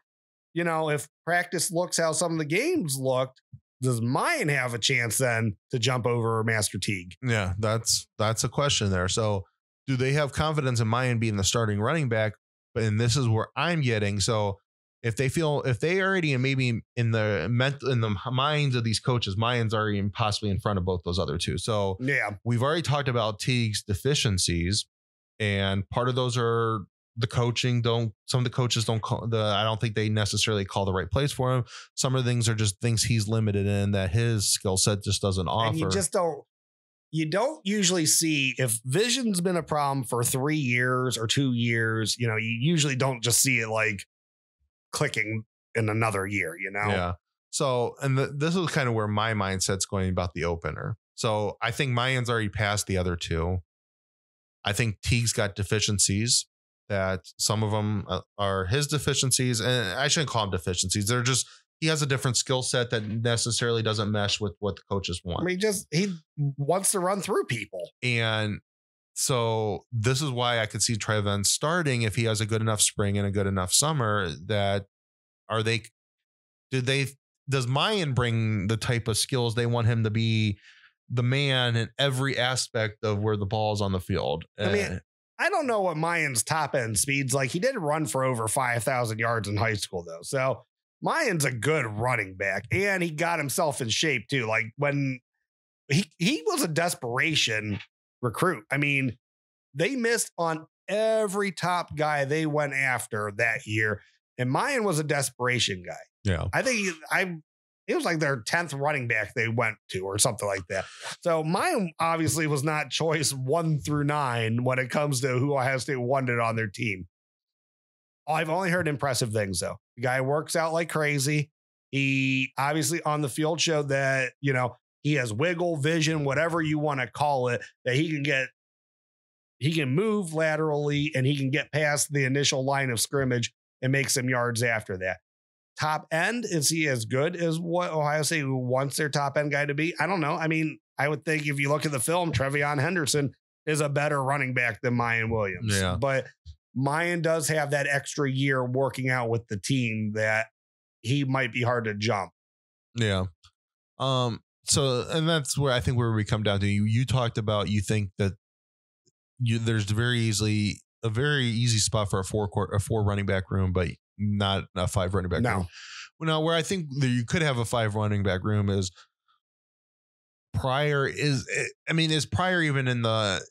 if practice looks how some of the games looked, does Mayan have a chance then to jump over Master Teague? Yeah, that's a question there. So do they have confidence in Mayan being the starting running back? And this is where I'm getting. So if they already maybe in the minds of these coaches, Mayan's already possibly in front of both those other two. So yeah, we've already talked about Teague's deficiencies, and part of those are the coaching. Some of the coaches don't call I don't think they necessarily call the right plays for him. Some of the things are just things he's limited in that his skill set just doesn't offer. And you don't usually see, if vision's been a problem for 3 years or 2 years, you usually don't just see it like clicking in another year, Yeah. So, and this is kind of where my mindset's going about the opener. So I think Mayan's already passed the other two. I think Teague's got deficiencies that some of them are his deficiencies, and I shouldn't call them deficiencies. They're just, he has a different skill set that necessarily doesn't mesh with what the coaches want. I mean, he wants to run through people. And so this is why I could see Trevion starting if he has a good enough spring and a good enough summer. That does Mayan bring the type of skills they want him to be the man in every aspect of where the ball is on the field? I mean, I don't know what Mayan's top end speed's like. He did run for over 5,000 yards in high school, though. So Mayan's a good running back, and he got himself in shape too. Like when he was a desperation recruit. I mean, they missed on every top guy they went after that year, and Mayan was a desperation guy. Yeah, I think it was like their 10th running back they went to or something like that. So Mayan obviously was not choice 1 through 9 when it comes to who Ohio State wanted on their team. I've only heard impressive things, though. The guy works out like crazy. He obviously on the field showed that, he has wiggle, vision, whatever you want to call it, that he can move laterally and he can get past the initial line of scrimmage and make some yards after that. Top end, is he as good as what Ohio State wants their top end guy to be? I don't know. I mean, I would think if you look at the film, Trevion Henderson is a better running back than Mayan Williams. Yeah. But Mayan does have that extra year working out with the team that he might be hard to jump. Yeah. So, and that's where I think where we come down to. You talked about, you think that there's a very easy spot for a four running back room, but not a 5 running back room. Now, where I think that you could have a 5 running back room is Pryor is Pryor even in the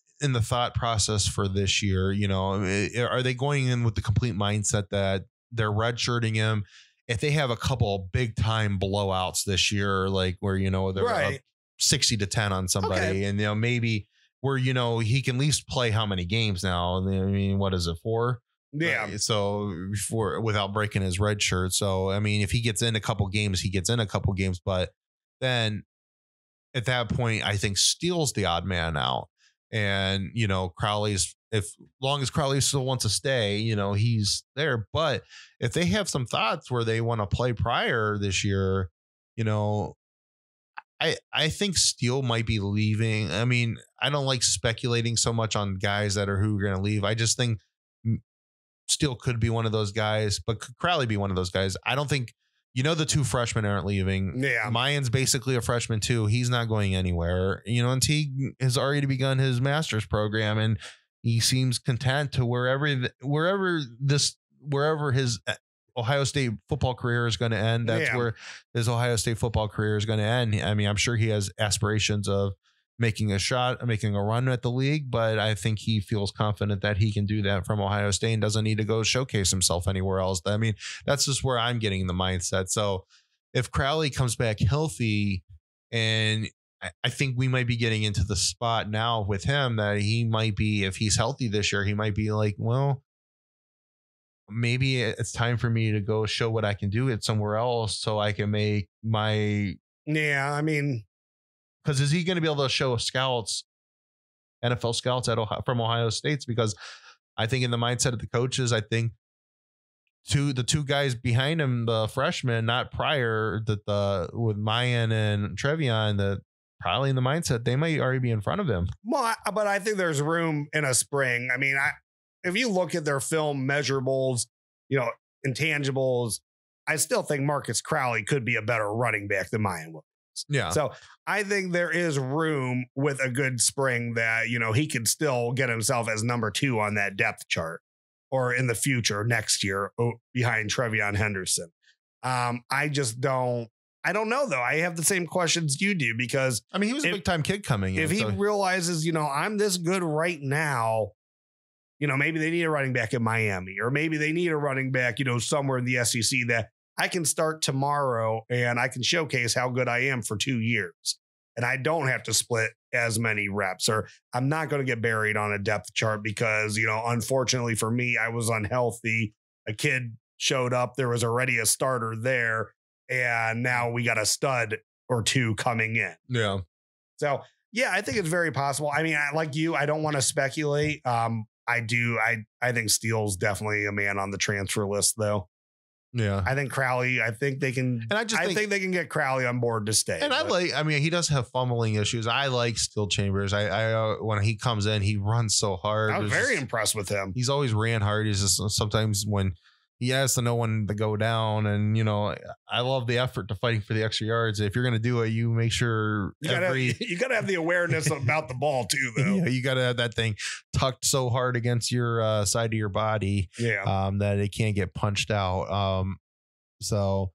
thought process for this year? Are they going in with the complete mindset that they're redshirting him? If they have a couple big time blowouts this year, like where, they're right. up 60-10 on somebody, and, maybe where, he can at least play how many games now? I mean, what is it, 4? Yeah. So before, without breaking his red shirt. So, I mean, if he gets in a couple games, he gets in a couple games, but then at that point, I think Steele's the odd man out. And, Crowley's, long as Crowley still wants to stay, he's there. But if they have some thoughts where they want to play Pryor this year, I think Steele might be leaving. I mean, I don't like speculating so much on guys who are going to leave. I just think Steele could be one of those guys, but could Crowley be one of those guys? I don't think, the 2 freshmen aren't leaving. Yeah. Mayan's basically a freshman too. He's not going anywhere, and Teague has already begun his master's program, and he seems content to wherever his Ohio State football career is going to end. That's where his Ohio State football career is going to end. I mean, I'm sure he has aspirations of making a run at the league, but I think he feels confident that he can do that from Ohio State and doesn't need to go showcase himself anywhere else. I mean, that's just where I'm getting the mindset. So if Crowley comes back healthy, and I think we might be getting into the spot now with him that he might be, if he's healthy this year, he might be like, well, maybe it's time for me to go show what I can do at somewhere else so I can make my. Yeah. I mean, because is he going to be able to show scouts, NFL scouts from Ohio State's? Because I think in the mindset of the coaches, I think the 2 guys behind him, the freshmen, not Pryor, with Mayan and Trevion, that probably in the mindset they might already be in front of him. Well, but I think there's room in a spring. I mean, if you look at their film measurables, intangibles, I still think Marcus Crowley could be a better running back than Mayan Williams. Yeah. So I think there is room with a good spring that, he can still get himself as number 2 on that depth chart, or in the future next year behind Trevion Henderson. I don't know, though. I have the same questions you do, because I mean, he was a big time kid coming in. If he realizes, I'm this good right now, maybe they need a running back in Miami, or maybe they need a running back, somewhere in the SEC that I can start tomorrow and I can showcase how good I am for 2 years. And I don't have to split as many reps, or I'm not going to get buried on a depth chart because, unfortunately for me, I was unhealthy. A kid showed up. There was already a starter there. And now we got a stud or 2 coming in. Yeah. So, yeah, I think it's very possible. I mean, like you, I don't want to speculate. I think Steele's definitely a man on the transfer list, though. Yeah, I think Crowley. I think they can. And I think they can get Crowley on board to stay. And he does have fumbling issues. I like Steele Chambers. I when he comes in, he runs so hard. I was very impressed with him. He's always ran hard. He's just sometimes when he has to know when to go down. And, I love the effort to fighting for the extra yards. If you're going to do it, you make sure you gotta have the awareness about the ball too, though. Yeah, you got to have that thing tucked so hard against your side of your body that it can't get punched out. So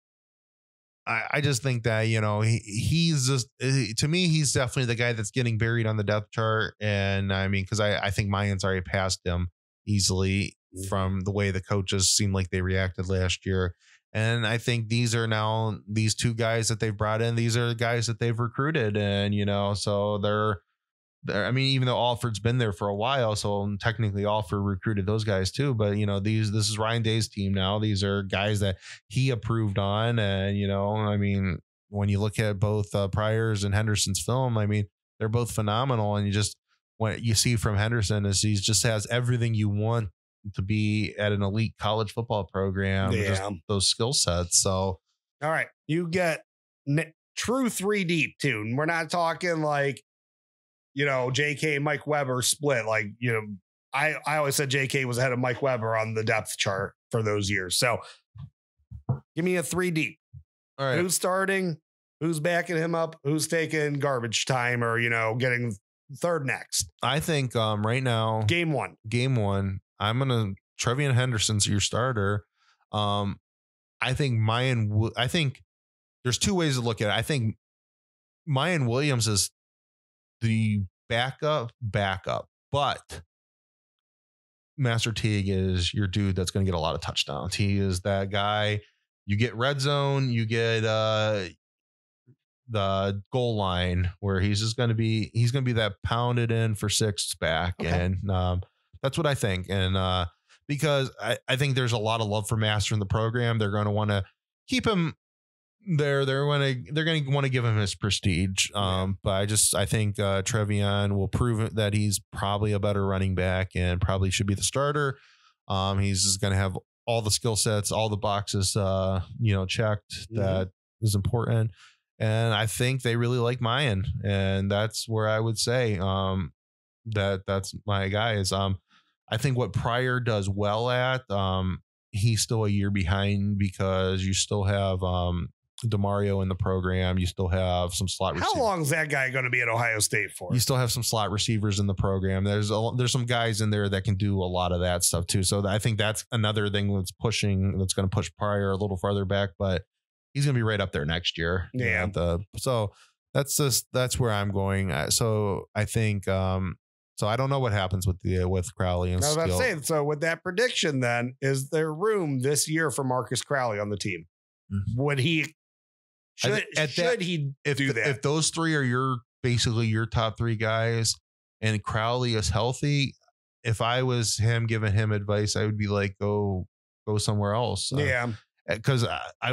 I just think that, he's just, to me, he's definitely the guy that's getting buried on the depth chart. And I mean, because I think Mayan's already passed him easily from the way the coaches seemed like they reacted last year. And I think these are now these two guys that they've brought in. These are the guys that they've recruited. And, so they're, I mean, even though Alford's been there for a while, so technically Alford recruited those guys too. But, this is Ryan Day's team now. These are guys that he approved on. And, I mean, when you look at both Pryor's and Henderson's film, I mean, they're both phenomenal. And what you see from Henderson is he just has everything you want to be at an elite college football program. Just those skill sets. So, all right, you get true 3 deep too. And we're not talking like, JK, Mike Weber split. Like, I always said JK was ahead of Mike Weber on the depth chart for those years. So give me a 3 deep. All right. Who's starting? Who's backing him up? Who's taking garbage time or, getting third next? I think right now, game one, I'm going to Trevion Henderson's your starter. I think I think there's 2 ways to look at it. I think Mayan Williams is the backup, but Master Teague is your dude that's going to get a lot of touchdowns. He is that guy. You get red zone, you get the goal line where he's going to be that pounded in for 6 back. Okay. And that's what I think. And because I think there's a lot of love for Master in the program. They're going to want to keep him there. They're going to want to give him his prestige. But I think Trevion will prove that he's probably a better running back and probably should be the starter. He's just going to have all the skill sets, all the boxes, checked. That is important. And I think they really like Mayan, and that's where I would say that's my guy is. I think what Pryor does well at, he's still a year behind because you still have DeMario in the program. You still have some slot receivers. How long is that guy going to be at Ohio State for? You still have some slot receivers in the program. There's some guys in there that can do a lot of that stuff too. So I think that's another thing that's going to push Pryor a little farther back, but he's going to be right up there next year. Yeah. So that's where I'm going. So I think, so I don't know what happens with Crowley and Steele. I was about to say, so with that prediction, then is there room this year for Marcus Crowley on the team? Mm-hmm. Would he? Should he do that? If those 3 are basically your top 3 guys, and Crowley is healthy, if I was him giving him advice, I would be like, go somewhere else. Yeah, because I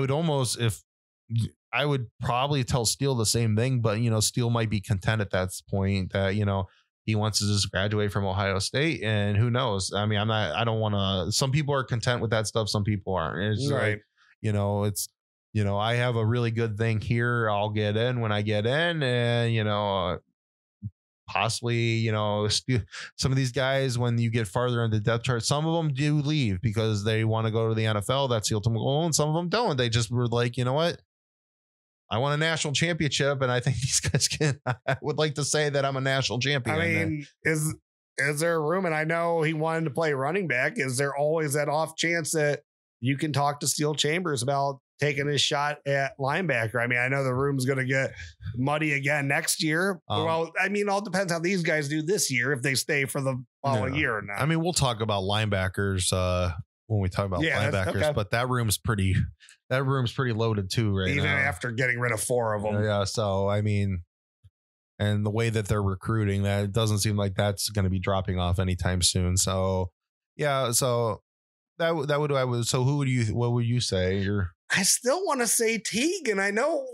would probably tell Steele the same thing, but Steele might be content at that point that he wants to just graduate from Ohio State, and who knows? I mean, I don't want to. Some people are content with that stuff. Some people aren't. It's right. Like, I have a really good thing here. I'll get in when I get in, and possibly, some of these guys, when you get farther in the depth chart, some of them do leave because they want to go to the NFL. That's the ultimate goal, and some of them don't. They just were like, you know what? I won a national championship, and I think these guys can. I would like to say that I'm a national champion. I mean, is there room? And I know he wanted to play running back. Is there always that off chance that you can talk to Steele Chambers about taking his shot at linebacker? I mean, I know the room's going to get muddy again next year. Well, I mean, all depends how these guys do this year, if they stay for the following year or not. I mean, we'll talk about linebackers when we talk about linebackers, okay. But that room's pretty loaded too, right? Even now. After getting rid of 4 of them. Yeah. So, I mean, and the way that they're recruiting, that it doesn't seem like that's going to be dropping off anytime soon. So, yeah. So what would you say? I still want to say Teague, and I know,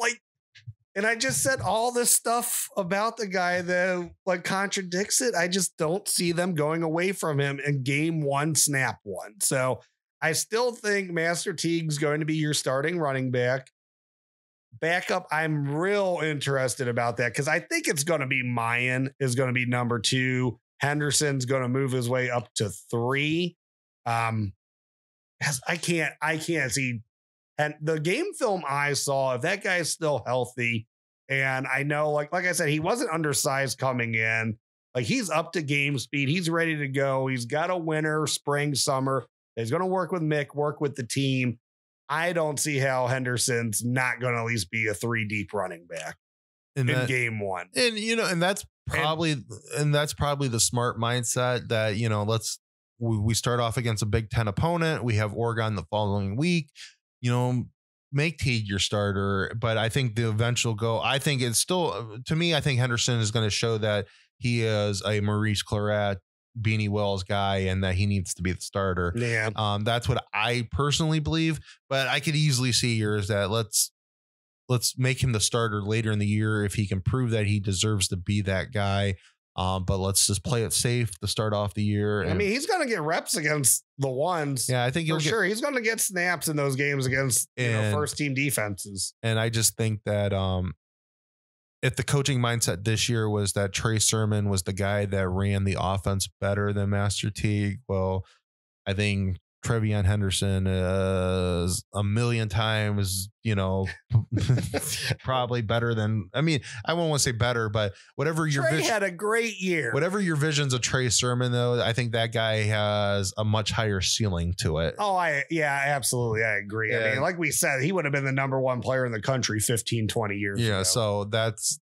and I just said all this stuff about the guy that contradicts it. I just don't see them going away from him in game 1, snap 1. So I still think Master Teague's going to be your starting running back. Backup, I'm real interested about that because I think it's going to be Mayan is going to be number 2. Henderson's going to move his way up to 3. I can't see. And the game film I saw, if that guy's still healthy, and I know, like I said, he wasn't undersized coming in. Like, he's up to game speed. He's ready to go. He's got a winter, spring, summer. He's going to work with Mick, work with the team. I don't see how Henderson's not going to at least be a 3-deep running back in game one. And, and that's probably the smart mindset that, we start off against a Big Ten opponent. We have Oregon the following week, make Teague your starter. But I think the eventual I think it's still, to me, I think Henderson is going to show that he is a Maurice Claret, Beanie Wells guy, and that he needs to be the starter. Yeah. That's what I personally believe, but I could easily see yours that let's make him the starter later in the year if he can prove that he deserves to be that guy. But let's just play it safe to start off the year. I mean, he's going to get reps against the ones. Yeah, I think sure he's going to get snaps in those games against first team defenses. And I just think that if the coaching mindset this year was that Trey Sermon was the guy that ran the offense better than Master Teague, well, I think Trevion Henderson is a million times, probably better than, I mean, I won't want to say better, but whatever your Trey had a great year. Whatever your visions of Trey Sermon, though, I think that guy has a much higher ceiling to it. Oh, absolutely. I agree. I mean, like we said, he would have been the number one player in the country 15, 20 years ago. Yeah. So that's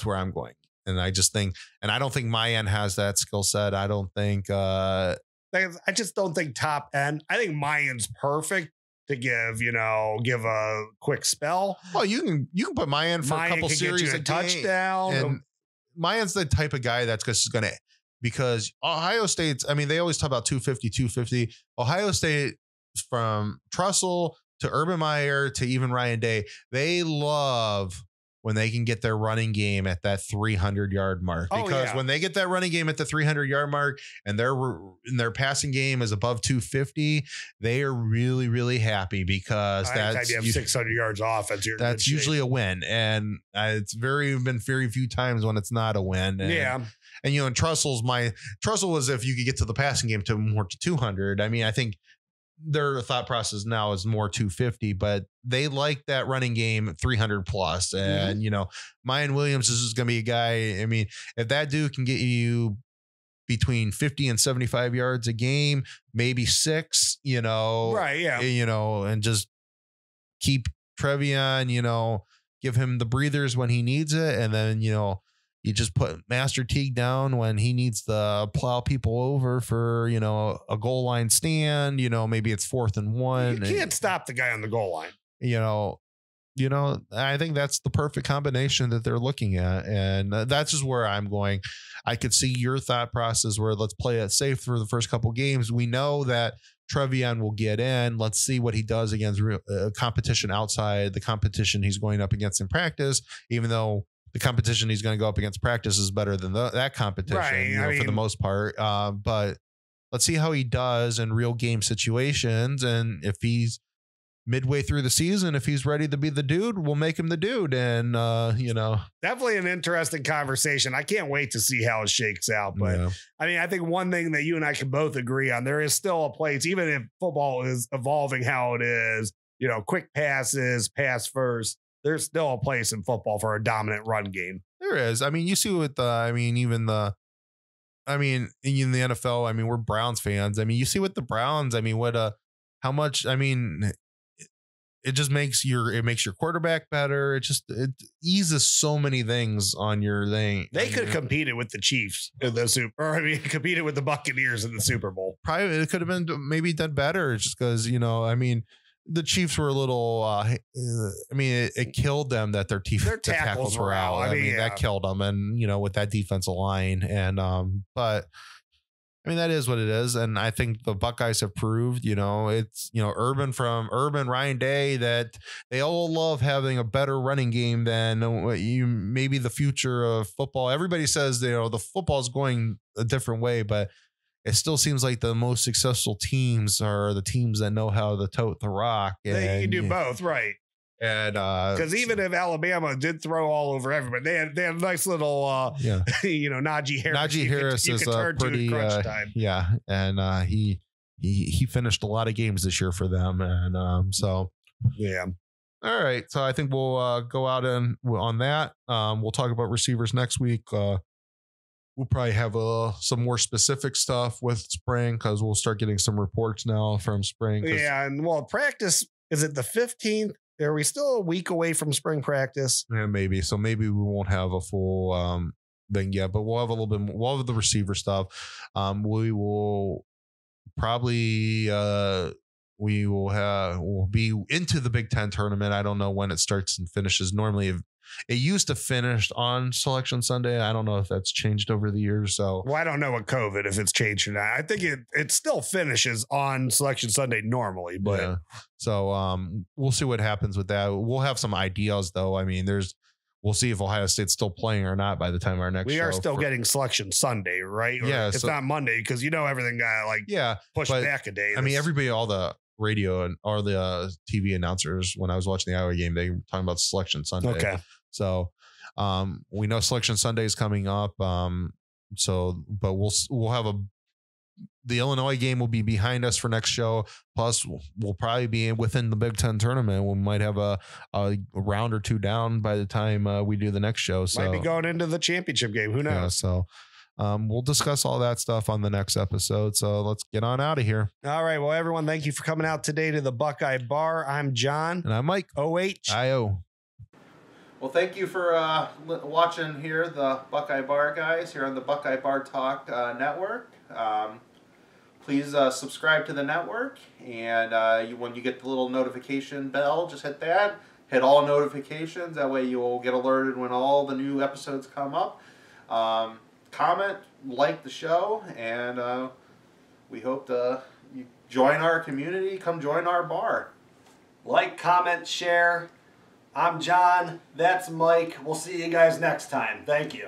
where I'm going. And I just think, and I don't think Mayan has that skill set. I don't think, I just don't think top end. I think Mayan's perfect to give a quick spell. Oh, you can put Mayan for a couple series, a touchdown. And Mayan's the type of guy that's just going to, because Ohio State's, I mean, they always talk about 250. Ohio State, from Trussell to Urban Meyer to even Ryan Day, they love when they can get their running game at that 300-yard mark, because when they get that running game at the 300-yard mark and their passing game is above 250, they are really, really happy, because that's you have 600 yards off. That's usually a win. And it's been very few times when it's not a win. And, and Trussell was, if you could get to the passing game to more to 200. I mean, I think their thought process now is more 250, but they like that running game 300 plus. And, Mayan Williams is going to be a guy. I mean, if that dude can get you between 50 and 75 yards a game, maybe 6, right. Yeah. And just keep Trevion, give him the breathers when he needs it. And then, you just put Master Teague down when he needs to plow people over for, a goal line stand, maybe it's 4th and 1. You can't stop the guy on the goal line. I think that's the perfect combination that they're looking at. And that's just where I'm going. I could see your thought process where let's play it safe for the first couple games. We know that Trevion will get in. Let's see what he does against competition outside the competition he's going up against in practice, even though the competition he's going to go up against practice is better than that competition, right, for the most part. But let's see how he does in real game situations. And if he's midway through the season, if he's ready to be the dude, we'll make him the dude. And, definitely an interesting conversation. I can't wait to see how it shakes out. But I mean, I think one thing that you and I can both agree on, there is still a place, even if football is evolving how it is, quick passes, pass first. There's still a place in football for a dominant run game. There is. I mean, you see with in the NFL, I mean, we're Browns fans. I mean, you see with the Browns, I mean, it just makes your quarterback better. It eases so many things on your thing. They could have competed with the Chiefs in the competed with the Buccaneers in the Super Bowl. Probably it could have been maybe done better, just because, the Chiefs were a little, it killed them that their tackles were out. That killed them. And, with that defensive line and, but that is what it is. And I think the Buckeyes have proved, it's, Urban Ryan Day, that they all love having a better running game than maybe the future of football. Everybody says, the football is going a different way, but it still seems like the most successful teams are the teams that know how to tote the rock. They can do both, right? And because even if Alabama did throw all over everybody, they had a nice little Najee Harris. Najee Harris is pretty crunch time. And he he finished a lot of games this year for them, and so yeah. All right, so I think we'll go out on that. We'll talk about receivers next week. We'll probably have some more specific stuff with spring because we'll start getting some reports now from spring. Yeah, and practice is it the 15th? Are we still a week away from spring practice? Yeah, maybe. So maybe we won't have a full thing yet, but we'll have a little bit more. We'll have the receiver stuff. We will probably we'll be into the Big Ten tournament. I don't know when it starts and finishes. Normally it used to finish on Selection Sunday. I don't know if that's changed over the years. So I don't know what COVID, if it's changed or not. I think it still finishes on Selection Sunday normally, but yeah. So we'll see what happens with that. We'll have some ideas though. I mean, we'll see if Ohio State's still playing or not by the time our next show. We are still getting Selection Sunday, right? Or yeah. it's not Monday because everything got pushed back a day. I mean, everybody, all the radio and all the TV announcers, when I was watching the Iowa game, they were talking about Selection Sunday. Okay. So we know Selection Sunday is coming up. But we'll have the Illinois game will be behind us for next show. Plus, we'll probably be within the Big Ten tournament. We might have a round or two down by the time we do the next show. So might be going into the championship game. Who knows? Yeah, so we'll discuss all that stuff on the next episode. So let's get on out of here. All right. Well, everyone, thank you for coming out today to the Buckeye Bar. I'm John. And I'm Mike. OH. Well, thank you for watching here, the Buckeye Bar guys, here on the Buckeye Bar Talk Network. Please subscribe to the network, and when you get the little notification bell, just hit that. Hit all notifications. That way you will get alerted when all the new episodes come up. Comment, like the show, and we hope you join our community. Come join our bar. Like, comment, share. I'm John. That's Mike. We'll see you guys next time. Thank you.